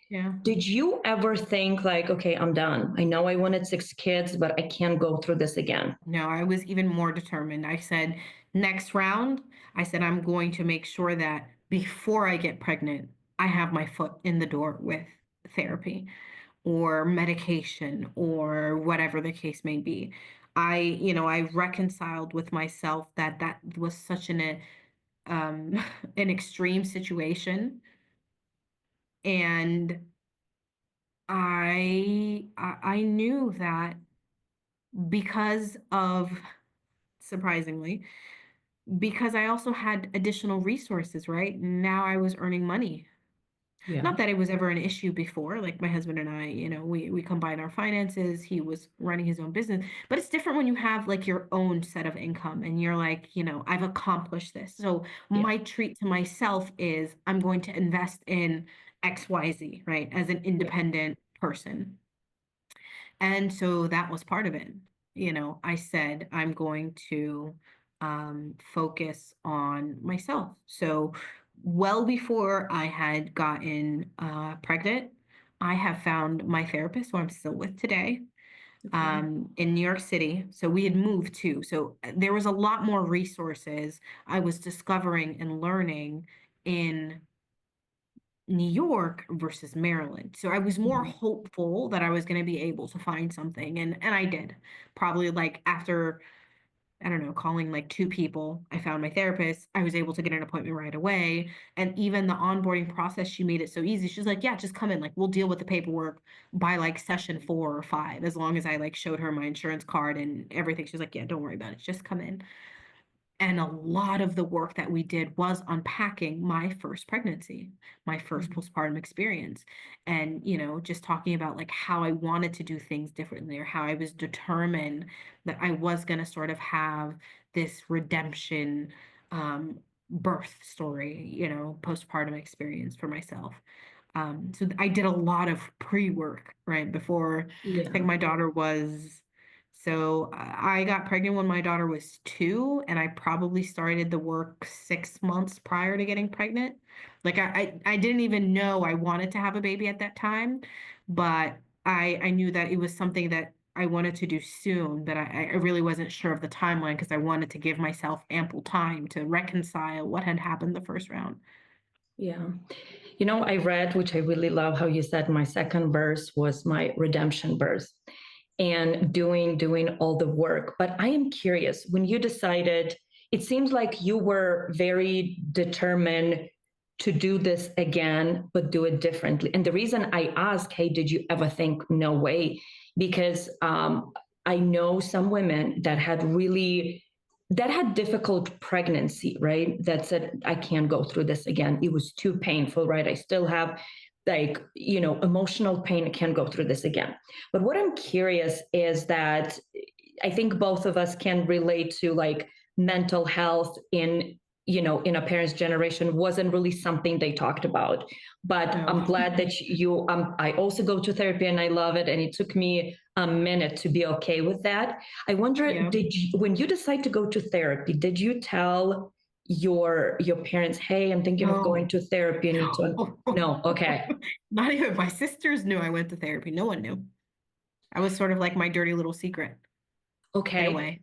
Yeah. Did you ever think like, okay, I'm done. I know I wanted 6 kids, but I can't go through this again? No, I was even more determined. I said, next round, I said, I'm going to make sure that before I get pregnant, I have my foot in the door with therapy or medication or whatever the case may be. I reconciled with myself that that was such an extreme situation, and I knew that because of, surprisingly, because I also had additional resources, right? Now I was earning money. Yeah. Not that it was ever an issue before. Like my husband and I, we combine our finances. He was running his own business, but it's different when you have like your own set of income and you're like, I've accomplished this. So Yeah. my treat to myself is I'm going to invest in XYZ, right? As an independent person. And so that was part of it. I said, I'm going to focus on myself. So, well before I had gotten pregnant, I have found my therapist, who I'm still with today, Okay. in New York City. So we had moved too. So there was a lot more resources I was discovering and learning in New York versus Maryland. So I was more Mhm. hopeful that I was going to be able to find something, and I did. Probably like after, I don't know, calling like 2 people, I found my therapist. I was able to get an appointment right away. And even the onboarding process, she made it so easy. She's like, "Yeah, just come in. Like we'll deal with the paperwork by like session 4 or 5, as long as I like showed her my insurance card and everything." She's like, "Yeah, don't worry about it. Just come in." And a lot of the work that we did was unpacking my first pregnancy, my first Mhm. postpartum experience. And, just talking about like how I wanted to do things differently, or how I was determined that I was going to sort of have this redemption birth story, postpartum experience for myself. So I did a lot of pre-work, right? Before, I think Yeah. my daughter was, so I got pregnant when my daughter was 2, and I probably started the work 6 months prior to getting pregnant. Like I didn't even know I wanted to have a baby at that time, but I knew that it was something that I wanted to do soon, but I really wasn't sure of the timeline because I wanted to give myself ample time to reconcile what had happened the first round. Yeah. I read, which I really love how you said my second birth was my redemption birth, and doing all the work. But I am curious, when you decided, it seems like you were very determined to do this again, but do it differently. And the reason I ask, hey, did you ever think, no way? Because I know some women that had difficult pregnancy, right? That said, I can't go through this again. It was too painful, right? I still have like, emotional pain. I can't go through this again. But what I'm curious is that I think both of us can relate to like mental health in a parent's generation wasn't really something they talked about. But No. I'm glad that I also go to therapy and I love it. And it took me a minute to be okay with that. I wonder, Yeah. when you decide to go to therapy, did you tell your parents, hey, I'm thinking of going No. to therapy? I need to. No, okay. Not even my sisters knew I went to therapy. No one knew. I was sort of like my dirty little secret in a Okay. way.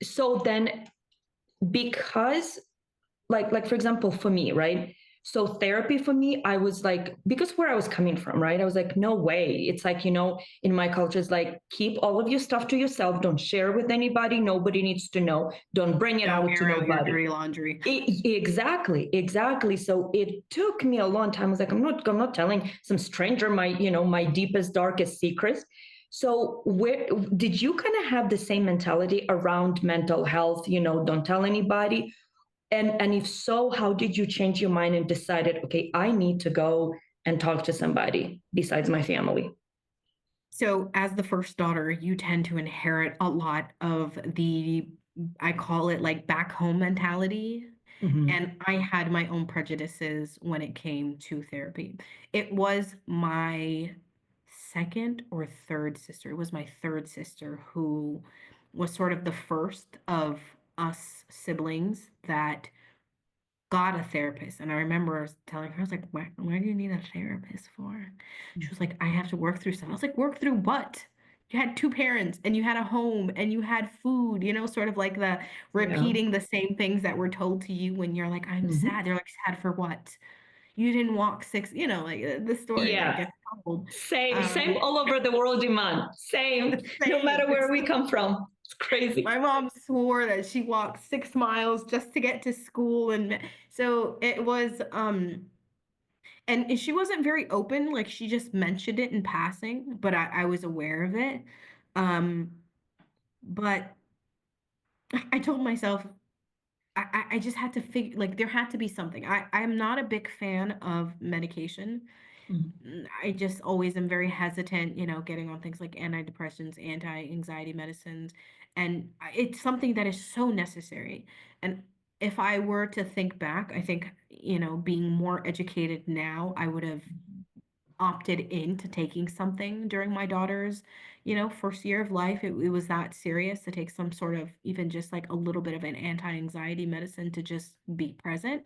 So then, because like for example, for me, right? So therapy for me, I was like, because where I was coming from, right? I was like, no way. It's like, in my culture, it's like, keep all of your stuff to yourself. Don't share with anybody. Nobody needs to know. Don't bring it Don't out to air out your nobody. dirty laundry. Exactly. So it took me a long time. I was like, I'm not telling some stranger my deepest, darkest secrets. So where did you kind of have the same mentality around mental health? Don't tell anybody. And if so, how did you change your mind and decided, okay, I need to go and talk to somebody besides my family? So, as the first daughter, you tend to inherit a lot of the, I call it like back home mentality. Hmm. And I had my own prejudices when it came to therapy. It was my second or third sister. It was my third sister who was sort of the first of us siblings that got a therapist. And I remember telling her, I was like, where do you need a therapist for? She was like, I have to work through stuff. I was like, work through what? You had two parents and you had a home and you had food, sort of like the Yeah. repeating the same things that were told to you when you're like, I'm Hmm. sad. They're like, sad for what? You didn't walk six, like the story that Yeah. gets told. Same Um, all over the world, Iman. Same, it's no matter same. where we come from. It's crazy. My mom swore that she walked 6 miles just to get to school. And so it was, and she wasn't very open, like, she just mentioned it in passing, but I was aware of it. Um, but I told myself I just had to figure like, there had to be something. I'm not a big fan of medication. Mhm. I just always am very hesitant, getting on things like antidepressants, anti-anxiety medicines, and it's something that is so necessary. And if I were to think back, I think, being more educated now, I would have opted into taking something during my daughter's, first year of life. It was that serious to take some sort of, even just like a little bit of an anti-anxiety medicine to just be present.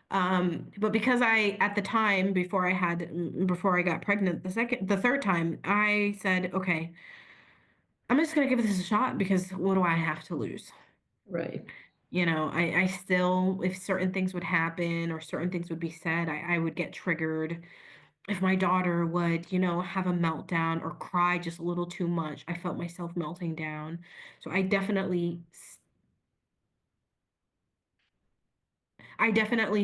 But because at the time, before I got pregnant, the third time, I said, okay, I'm just gonna give this a shot because what do I have to lose? Right. I still, if certain things would happen or certain things would be said, I would get triggered. If my daughter would, have a meltdown or cry just a little too much, I felt myself melting down. So I definitely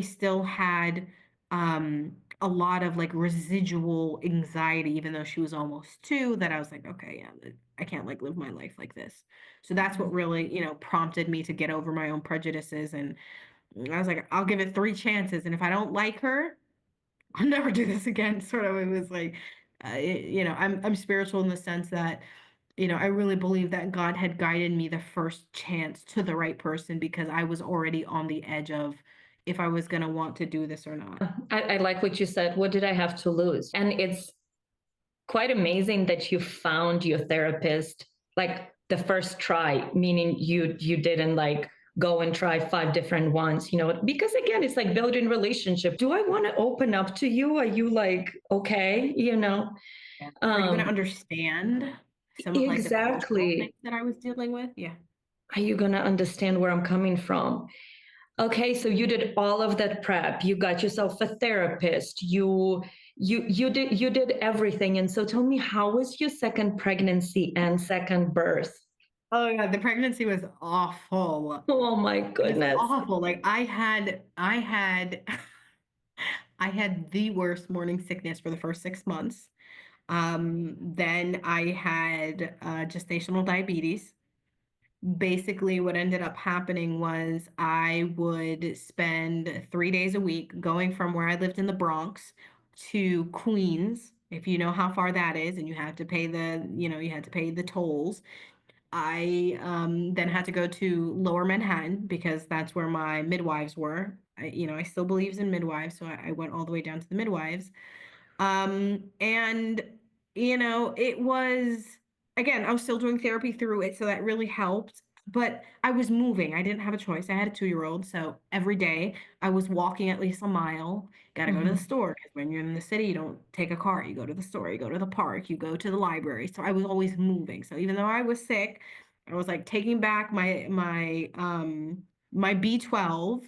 still had a lot of like residual anxiety, even though she was almost two, that I was like, okay, yeah, I can't like live my life like this. So that's what really, prompted me to get over my own prejudices. And I was like, I'll give it three chances. And if I don't like her, I'll never do this again. Sort of, it was like, I'm spiritual in the sense that, I really believe that God had guided me the first chance to the right person because I was already on the edge of if I was going to want to do this or not. I like what you said. What did I have to lose? And it's quite amazing that you found your therapist like the first try, meaning you didn't like go and try five different ones, because again, it's like building relationship. Do I want to open up to you? Are you like, okay, Yeah. Are you going to um understand some of like the cultural things exactly. that I was dealing with? Yeah. Are you going to understand where I'm coming from? Okay, so you did all of that prep. You got yourself a therapist. You did everything. And so tell me, how was your second pregnancy and second birth? Oh yeah, the pregnancy was awful. Oh my It was goodness. awful. Like I had the worst morning sickness for the first 6 months. Then I had gestational diabetes. Basically, what ended up happening was I would spend 3 days a week going from where I lived in the Bronx to Queens, if you know how far that is, and you had to pay the tolls. I then had to go to Lower Manhattan because that's where my midwives were. I still believes in midwives, so I went all the way down to the midwives. And it was, again, I was still doing therapy through it, so that really helped. But I was moving. I didn't have a choice. I had a 2-year-old, so every day I was walking at least a mile. Got to go to the Mhm. store because when you're in the city, you don't take a car. You go to the store, you go to the park, you go to the library. So I was always moving. So even though I was sick, I was like taking back my B12,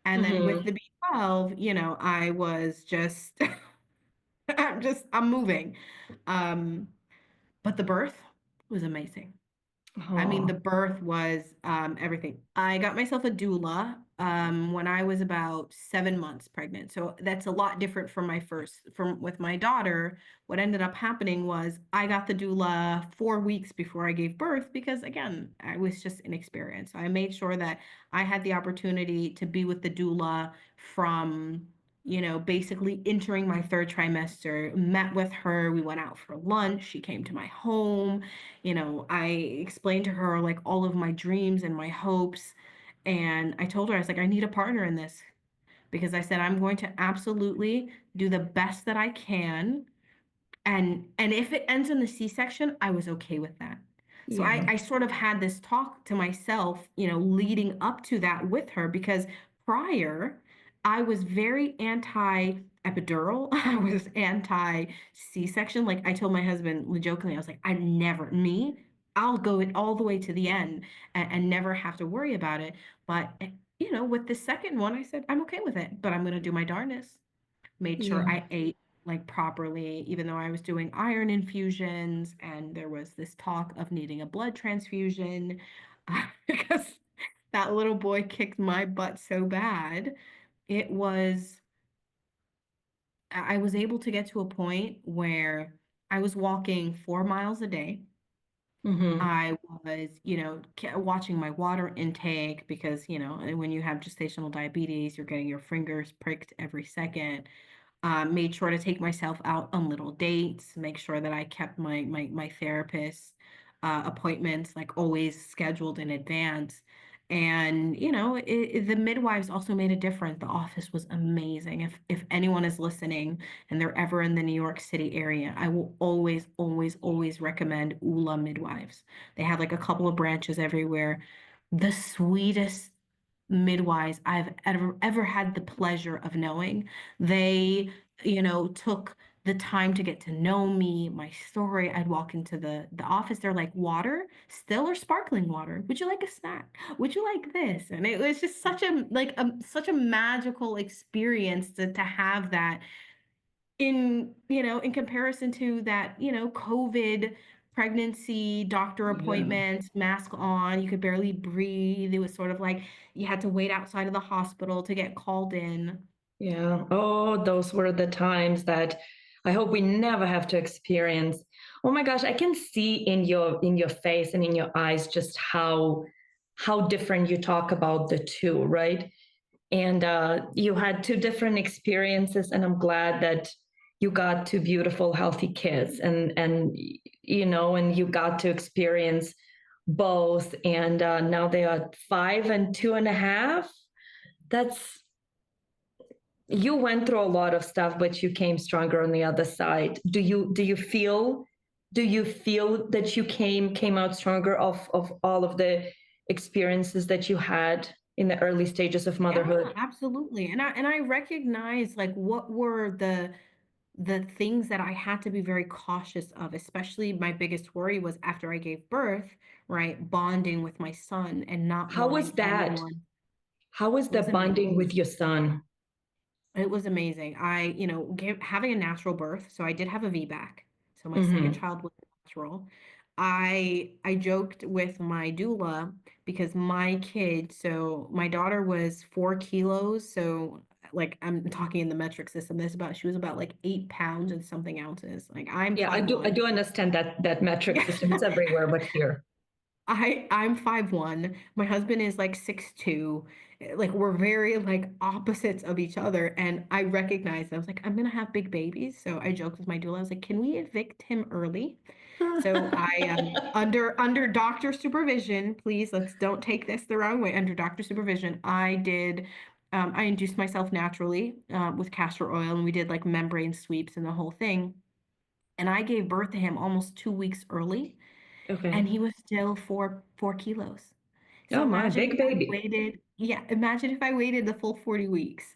and then with Mhm. the 12, I was just, I'm moving. Um, but the birth was amazing. I mean, Oh. the birth was everything. I got myself a doula when I was about 7 months pregnant. So that's a lot different from from with my daughter. What ended up happening was I got the doula 4 weeks before I gave birth because, again, I was just inexperienced. So I made sure that I had the opportunity to be with the doula from, basically entering my third trimester, met with her. We went out for lunch. She came to my home. I explained to her like all of my dreams and my hopes. And I told her, I was like, I need a partner in this because I said, I'm going to absolutely do the best that I can, and if it ends in the C-section, I was okay with that. So Yeah. I sort of had this talk to myself, leading up to that with her because prior I was very anti epidural. I was anti C-section. Like I told my husband jokingly, I was like, I'll go it all the way to the end and never have to worry about it. But with the second one, I said, I'm okay with it, but I'm going to do my darndest. Made sure Yeah. I ate like properly, even though I was doing iron infusions and there was this talk of needing a blood transfusion because that little boy kicked my butt so bad. It was, I was able to get to a point where I was walking 4 miles a day. Mm-hmm. I was, watching my water intake because, when you have gestational diabetes, you're getting your fingers pricked every second. Made sure to take myself out on little dates, make sure that I kept my therapist appointments like always scheduled in advance. And the midwives also made a difference. The office was amazing. If anyone is listening and they're ever in the New York City area, I will always, always, always recommend ULA midwives. They have like a couple of branches everywhere. The sweetest midwives I've ever had the pleasure of knowing. They, took the time to get to know me, my story. I'd walk into the office, they're like, water, still or sparkling water? Would you like a snack? Would you like this? And it was just such a magical experience to have that in comparison to that, COVID pregnancy, doctor Yeah. appointments, mask on, you could barely breathe. It was sort of like you had to wait outside of the hospital to get called in. Yeah. Oh, those were the times that I hope we never have to experience. Oh my gosh, I can see in your face and in your eyes just how different you talk about the two, right? And you had two different experiences, and I'm glad that you got two beautiful, healthy kids, and and you got to experience both. And now they are 5 and 2.5. That's You went through a lot of stuff, but you came stronger on the other side. Do you feel that you came out stronger of all of the experiences that you had in the early stages of Yeah, motherhood? absolutely. And I recognize like what were the things that I had to be very cautious of, especially my biggest worry was after I gave birth, right? Bonding with my son and not How was wanting that? anyone. How was It the was bonding with your amazing. son? It was amazing. Having a natural birth, so I did have a VBAC. So my second Mm-hmm. child was natural. I joked with my doula because my kid, so my daughter was 4 kilos, so like I'm talking in the metric system, she was about like 8 pounds and something ounces. Like I'm Yeah, I five do. I one. do understand that metric system. It's everywhere, but here. I'm 5'1". My husband is like 6'2". Like we're very like opposites of each other. And I recognized I was like, I'm gonna have big babies. So I joked with my doula. I was like, can we evict him early? So I under doctor supervision, please let's don't take this the wrong way. Under doctor supervision, I induced myself naturally with castor oil and we did like membrane sweeps and the whole thing. And I gave birth to him almost 2 weeks early and Okay. he was still 4 kilos. So Oh my, big baby. imagine if I waited the full 40 weeks.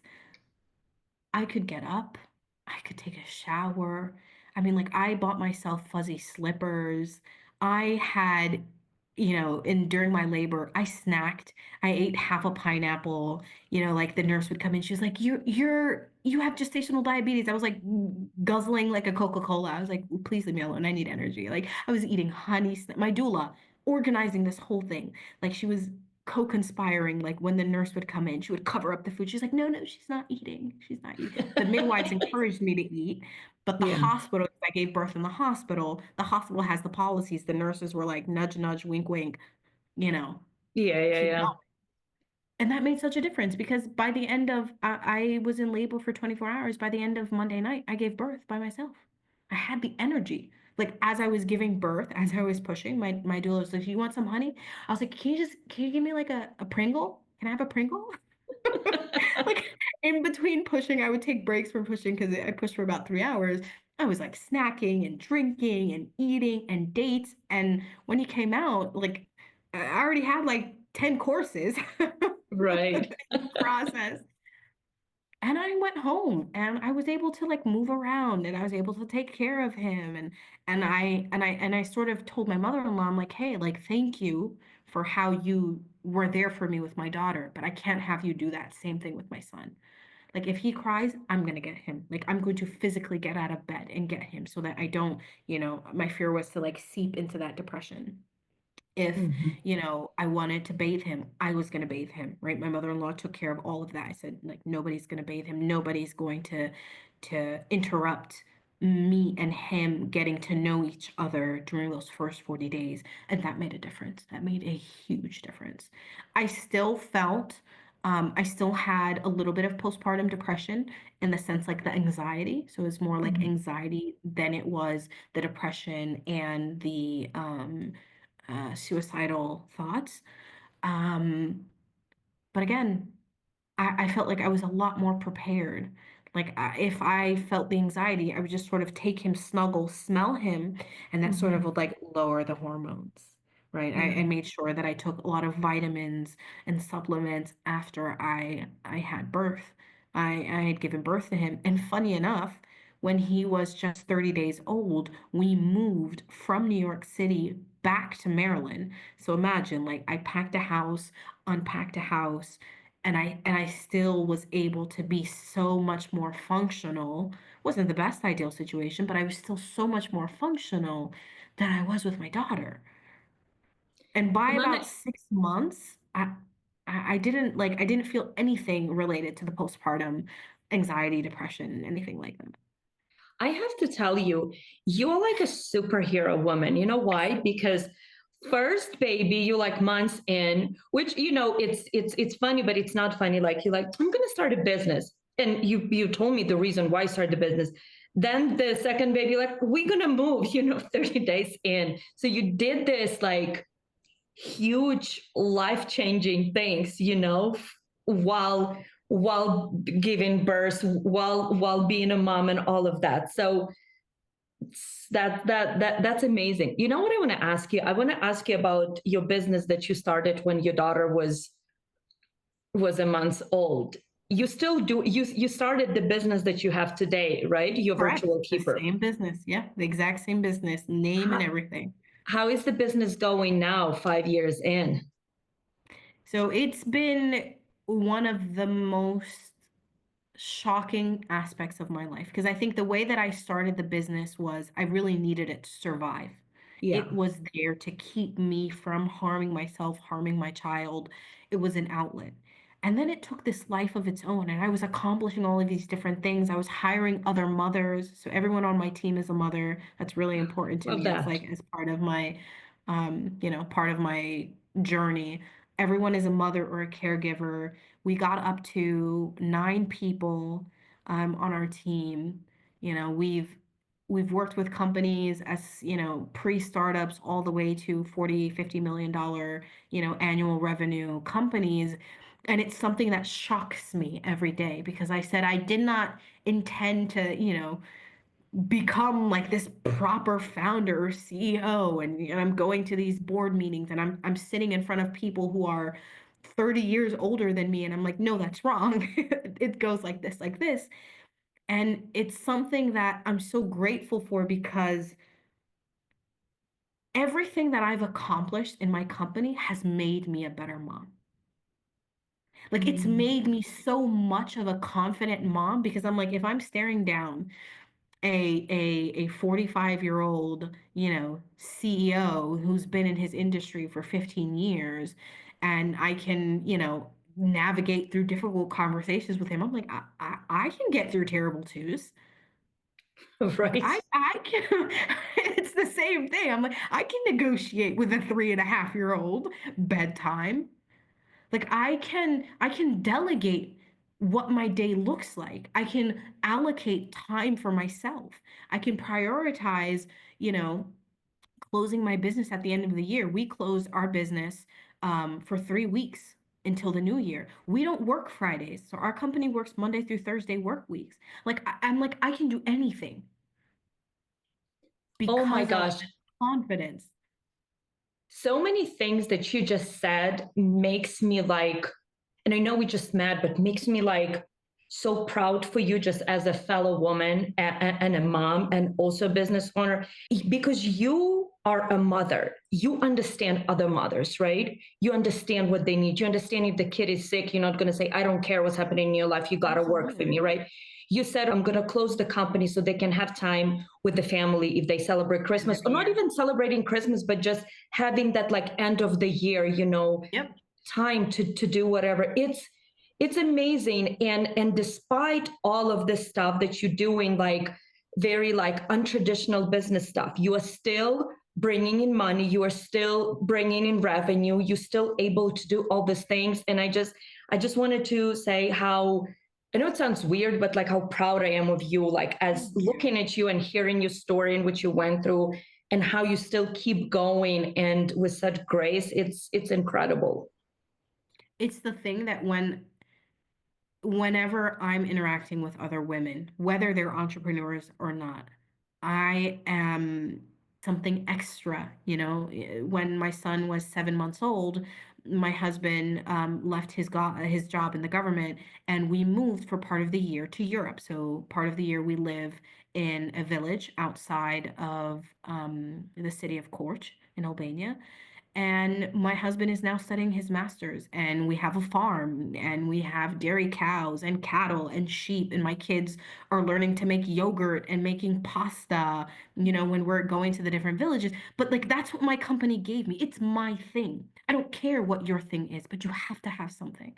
I could get up, I could take a shower. I mean, like I bought myself fuzzy slippers. I had in during my labor, I snacked. I ate half a pineapple. Like the nurse would come in, she was like, you have gestational diabetes. I was like guzzling like a Coca-Cola. I was like, please leave me alone. I need energy. Like I was eating honey. My doula organizing this whole thing. Like she was co-conspiring. Like when the nurse would come in, she would cover up the food. She's like, no, no, she's not eating. She's not eating. The midwives encouraged me to eat. But the Yeah. hospital, I gave birth in the hospital has the policies. The nurses were like, nudge, nudge, wink, wink, you know, Yeah, yeah, keep yeah. going. And that made such a difference because by the end of, I was in labor for 24 hours. By the end of Monday night, I gave birth by myself. I had the energy. Like as I was giving birth, as I was pushing, my doula was like, you want some honey? I was like, can you give me like a Pringle? Can I have a Pringle? Like in between pushing, I would take breaks from pushing because I pushed for about 3 hours. I was like snacking and drinking and eating and dates. And when he came out, like I already had like 10 courses Right. process. And I went home and I was able to like move around and I was able to take care of him and I sort of told my mother-in-law, I'm like, hey, like thank you for how you were there for me with my daughter, but I can't have you do that same thing with my son. Like if he cries, I'm gonna get him. Like I'm going to physically get out of bed and get him so that I don't, my fear was to like seep into that depression. If, Mhm. I wanted to bathe him, I was going to bathe him, right? My mother-in-law took care of all of that. I said, like, nobody's going to bathe him. Nobody's going to interrupt me and him getting to know each other during those first 40 days. And that made a difference. That made a huge difference. I still felt, I still had a little bit of postpartum depression in the sense like the anxiety. So it's more like Mhm. anxiety than it was the depression and the suicidal thoughts. Um, but again, I felt like I was a lot more prepared. Like if I felt the anxiety, I would just sort of take him, snuggle, smell him, and that sort of Mhm. would like lower the hormones, right? I Yeah. made sure that I took a lot of vitamins and supplements after I had birth. I had given birth to him, and funny enough, when he was just 30 days old, we moved from New York City back to Maryland. So imagine, like, I packed a house, unpacked a house, and I still was able to be so much more functional. Wasn't the best ideal situation, but I was still so much more functional than I was with my daughter. And by Iman, about 6 months, I didn't feel anything related to the postpartum anxiety, depression, anything like that. I have to tell you, you're like a superhero woman. You know why? Because first baby, you like months in, which it's funny, but it's not funny. Like you're like, I'm gonna start a business. And you told me the reason why I started the business. Then the second baby, like, we're gonna move, 30 days in. So you did this like huge life-changing things, while while giving birth, while being a mom and all of that. So that's amazing. You know what I want to ask you? I want to ask you about your business that you started when your daughter was a month old. You still do you started the business that you have today, right? Your Correct. virtual The keeper. same business. Yeah, the exact same business, name and How, everything. how is the business going now, 5 years in? So it's been one of the most shocking aspects of my life because I think the way that I started the business was I really needed it to survive. It Yeah, was there to keep me from harming myself, harming my child. It was an outlet. And then it took this life of its own, and I was accomplishing all of these different things. I was hiring other mothers. So everyone on my team is a mother. That's really important to love me that. as part of my, part of my journey. Everyone is a mother or a caregiver. We got up to 9 people on our team. We've worked with companies as, pre-startups all the way to 40, $50 million, annual revenue companies. And it's something that shocks me every day because I said I did not intend to, become like this proper founder or CEO and I'm going to these board meetings and I'm sitting in front of people who are 30 years older than me and I'm like, no, that's wrong. It goes like this, like this. And it's something that I'm so grateful for because everything that I've accomplished in my company has made me a better mom. Like it's Mm. made me so much of a confident mom because I'm like, if I'm staring down a 45-year-old, CEO who's been in his industry for 15 years, and I can, navigate through difficult conversations with him, I'm like, I can get through terrible twos. Like Right. I can, it's the same thing. I'm like, I can negotiate with a 3.5-year-old bedtime. Like I can delegate what my day looks like. I can allocate time for myself. I can prioritize, you know, closing my business at the end of the year. We closed our business for 3 weeks until the new year. We don't work Fridays. So our company works Monday through Thursday work weeks. Like I'm like, I can do anything Oh my because of gosh. confidence. So many things that you just said makes me like, and I know we just met, but makes me like so proud for you just as a fellow woman and a mom and also a business owner because you are a mother. You understand other mothers, right? You understand what they need. You understand if the kid is sick, you're not going to say, I don't care what's happening in your life. You got to work for Absolutely. me, right? You said, I'm going to close the company so they can have time with the family if they celebrate End Christmas of or the not year. even celebrating Christmas, but just having that like end of the year, Yep. time to do whatever. It's amazing. And despite all of this stuff that you're doing, like very like untraditional business stuff, you are still bringing in money, you are still bringing in revenue, you're still able to do all these things. And I just wanted to say how, I know it sounds weird, but like how proud I am of you, like as Thank you. looking at you and hearing your story and what you went through and how you still keep going and with such grace. It's incredible. It's the thing that whenever I'm interacting with other women, whether they're entrepreneurs or not, I am something extra. When my son was 7 months old, my husband left his job in the government, and we moved for part of the year to Europe. So part of the year we live in a village outside of the city of Cork in Albania. And my husband is now studying his master's, and we have a farm, and we have dairy cows and cattle and sheep. And my kids are learning to make yogurt and making pasta, when we're going to the different villages. But like, that's what my company gave me. It's my thing. I don't care what your thing is, but you have to have something,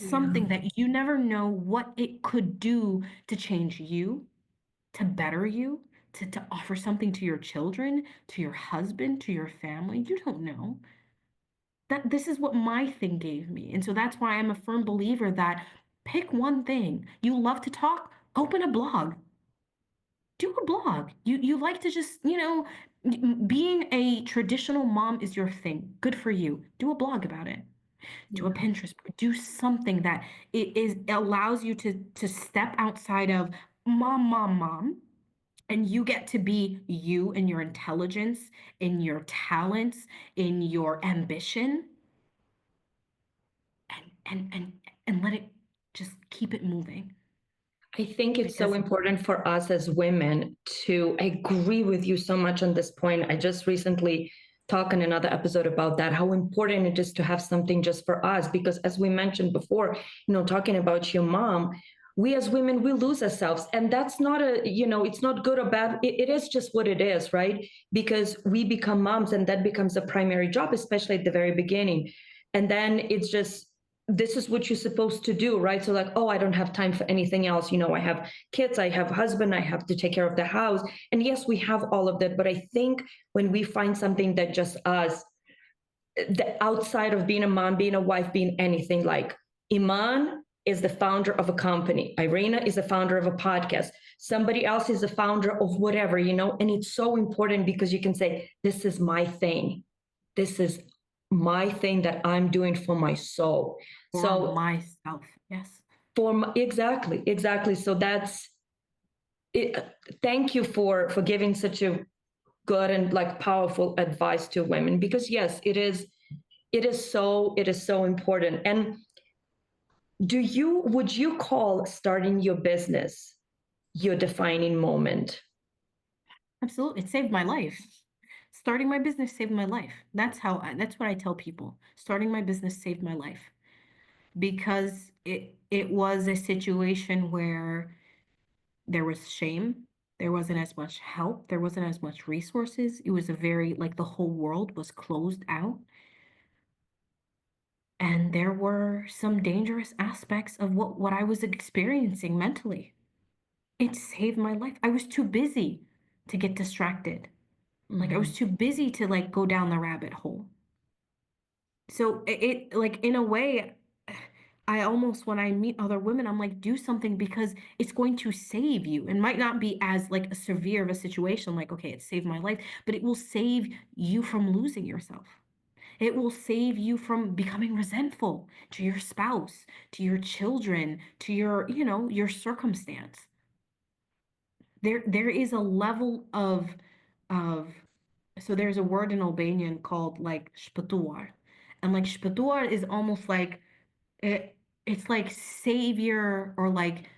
Yeah. something that you never know what it could do to change you, to better you, to offer something to your children, to your husband, to your family. You don't know that this is what my thing gave me. And so that's why I'm a firm believer that pick one thing. You love to talk, open a blog. Do a blog. You like to just, being a traditional mom is your thing. Good for you. Do a blog about it. Do a Yeah. Pinterest. Do something that it allows you to step outside of mom, mom, mom, and you get to be you in your intelligence, in your talents, in your ambition, and let it just keep it moving. I think it's so Because important for us as women to agree with you so much on this point. I just recently talked in another episode about that, how important it is to have something just for us. Because as we mentioned before, talking about your mom, we as women, we lose ourselves. And that's not it's not good or bad. It is just what it is, right? Because we become moms and that becomes a primary job, especially at the very beginning. And then it's just, this is what you're supposed to do, right? So like, oh, I don't have time for anything else. I have kids, I have a husband, I have to take care of the house. And yes, we have all of that. But I think when we find something that just us, the outside of being a mom, being a wife, being anything, like Iman is the founder of a company. Iryna is the founder of a podcast. Somebody else is the founder of whatever, and it's so important because you can say, this is my thing. This is my thing that I'm doing for my soul. for So myself, yes. exactly. So that's it. Thank you for giving such a good and like powerful advice to women, because yes, it is so important. And would you call starting your business your defining moment? Absolutely. It saved my life. Starting my business saved my life. That's what I tell people. Starting my business saved my life because it was a situation where there was shame. There wasn't as much help. There wasn't as much resources. It was a very, like, the whole world was closed out. And there were some dangerous aspects of what I was experiencing mentally. It saved my life. I was too busy to get distracted. Like, I Mhm. was too busy to, like, go down the rabbit hole. So like, in a way, I almost, when I meet other women, I'm like, do something because it's going to save you. It might not be as, like, a severe of a situation, like, okay, it saved my life, but it will save you from losing yourself. It will save you from becoming resentful to your spouse, to your children, to your, your circumstance. There is a level of so there's a word in Albanian called, like, shpëtuar. And, like, shpëtuar is almost like it's like savior, or like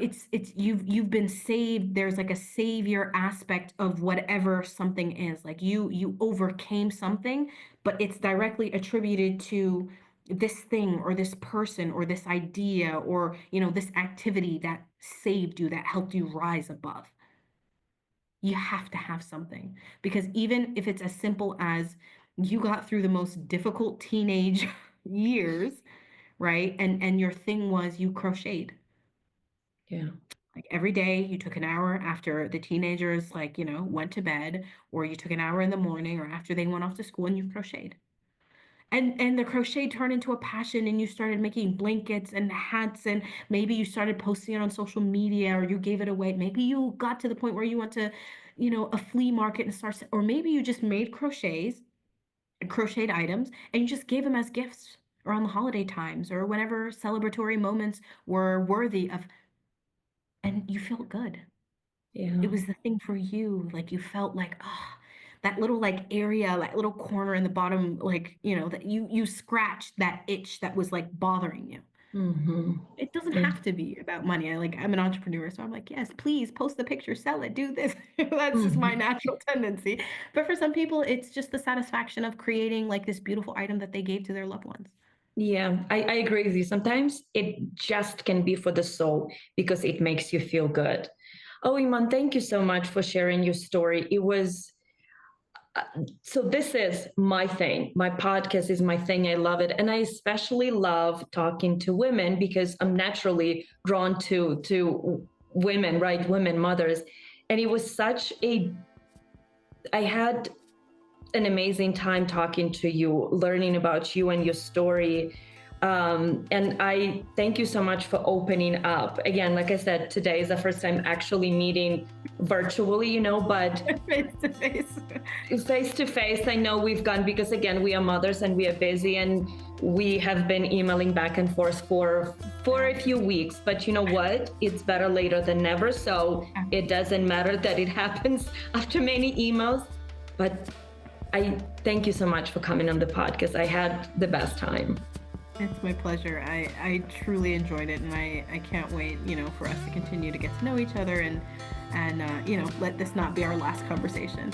it's you've been saved. There's like a savior aspect of whatever something is. Like, you overcame something, but it's directly attributed to this thing or this person or this idea or, this activity that saved you, that helped you rise above. You have to have something, because even if it's as simple as you got through the most difficult teenage years, right? And your thing was you crocheted. Yeah. Like, every day you took an hour after the teenagers, like, went to bed, or you took an hour in the morning or after they went off to school, and you crocheted. And the crochet turned into a passion, and you started making blankets and hats, and maybe you started posting it on social media, or you gave it away. Maybe you got to the point where you went to, a flea market and or maybe you just made crocheted items, and you just gave them as gifts around the holiday times or whenever celebratory moments were worthy of, and you felt good. Yeah. It was the thing for you. Like, you felt like, that little, like, area, that little corner in the bottom, like, that you scratched that itch that was, like, bothering you. Hmm. It doesn't Yeah. have to be about money. I'm an entrepreneur, so I'm like, yes, please post the picture, sell it, do this. That's just my Mhm. natural tendency. But for some people, it's just the satisfaction of creating, like, this beautiful item that they gave to their loved ones. Yeah, I agree with you. Sometimes it just can be for the soul because it makes you feel good. Oh, Iman, thank you so much for sharing your story. It was so this is my thing. My podcast is my thing. I love it. And I especially love talking to women because I'm naturally drawn to women, right? Women mothers. And it was such a I had an amazing time talking to you, learning about you and your story. And I thank you so much for opening up. Again, like I said, today is the first time actually meeting virtually, but Face to face. face to face. I know we've gone because, again, we are mothers and we are busy and we have been emailing back and forth for a few weeks. But you know what? It's better later than never. So it doesn't matter that it happens after many emails. But I thank you so much for coming on the podcast. I had the best time. It's my pleasure. I truly enjoyed it, and I can't wait, for us to continue to get to know each other, and let this not be our last conversation.